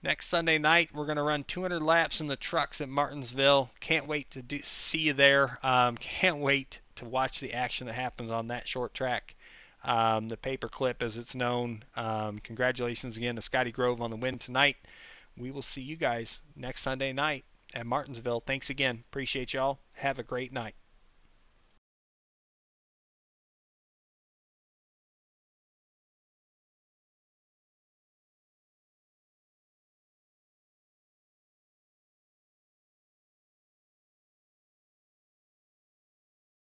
Next Sunday night, we're going to run 200 laps in the trucks at Martinsville. Can't wait to see you there. Can't wait to watch the action that happens on that short track. The paperclip, as it's known. Congratulations again to Scotty Grove on the win tonight. We will see you guys next Sunday night at Martinsville. Thanks again. Appreciate y'all. Have a great night.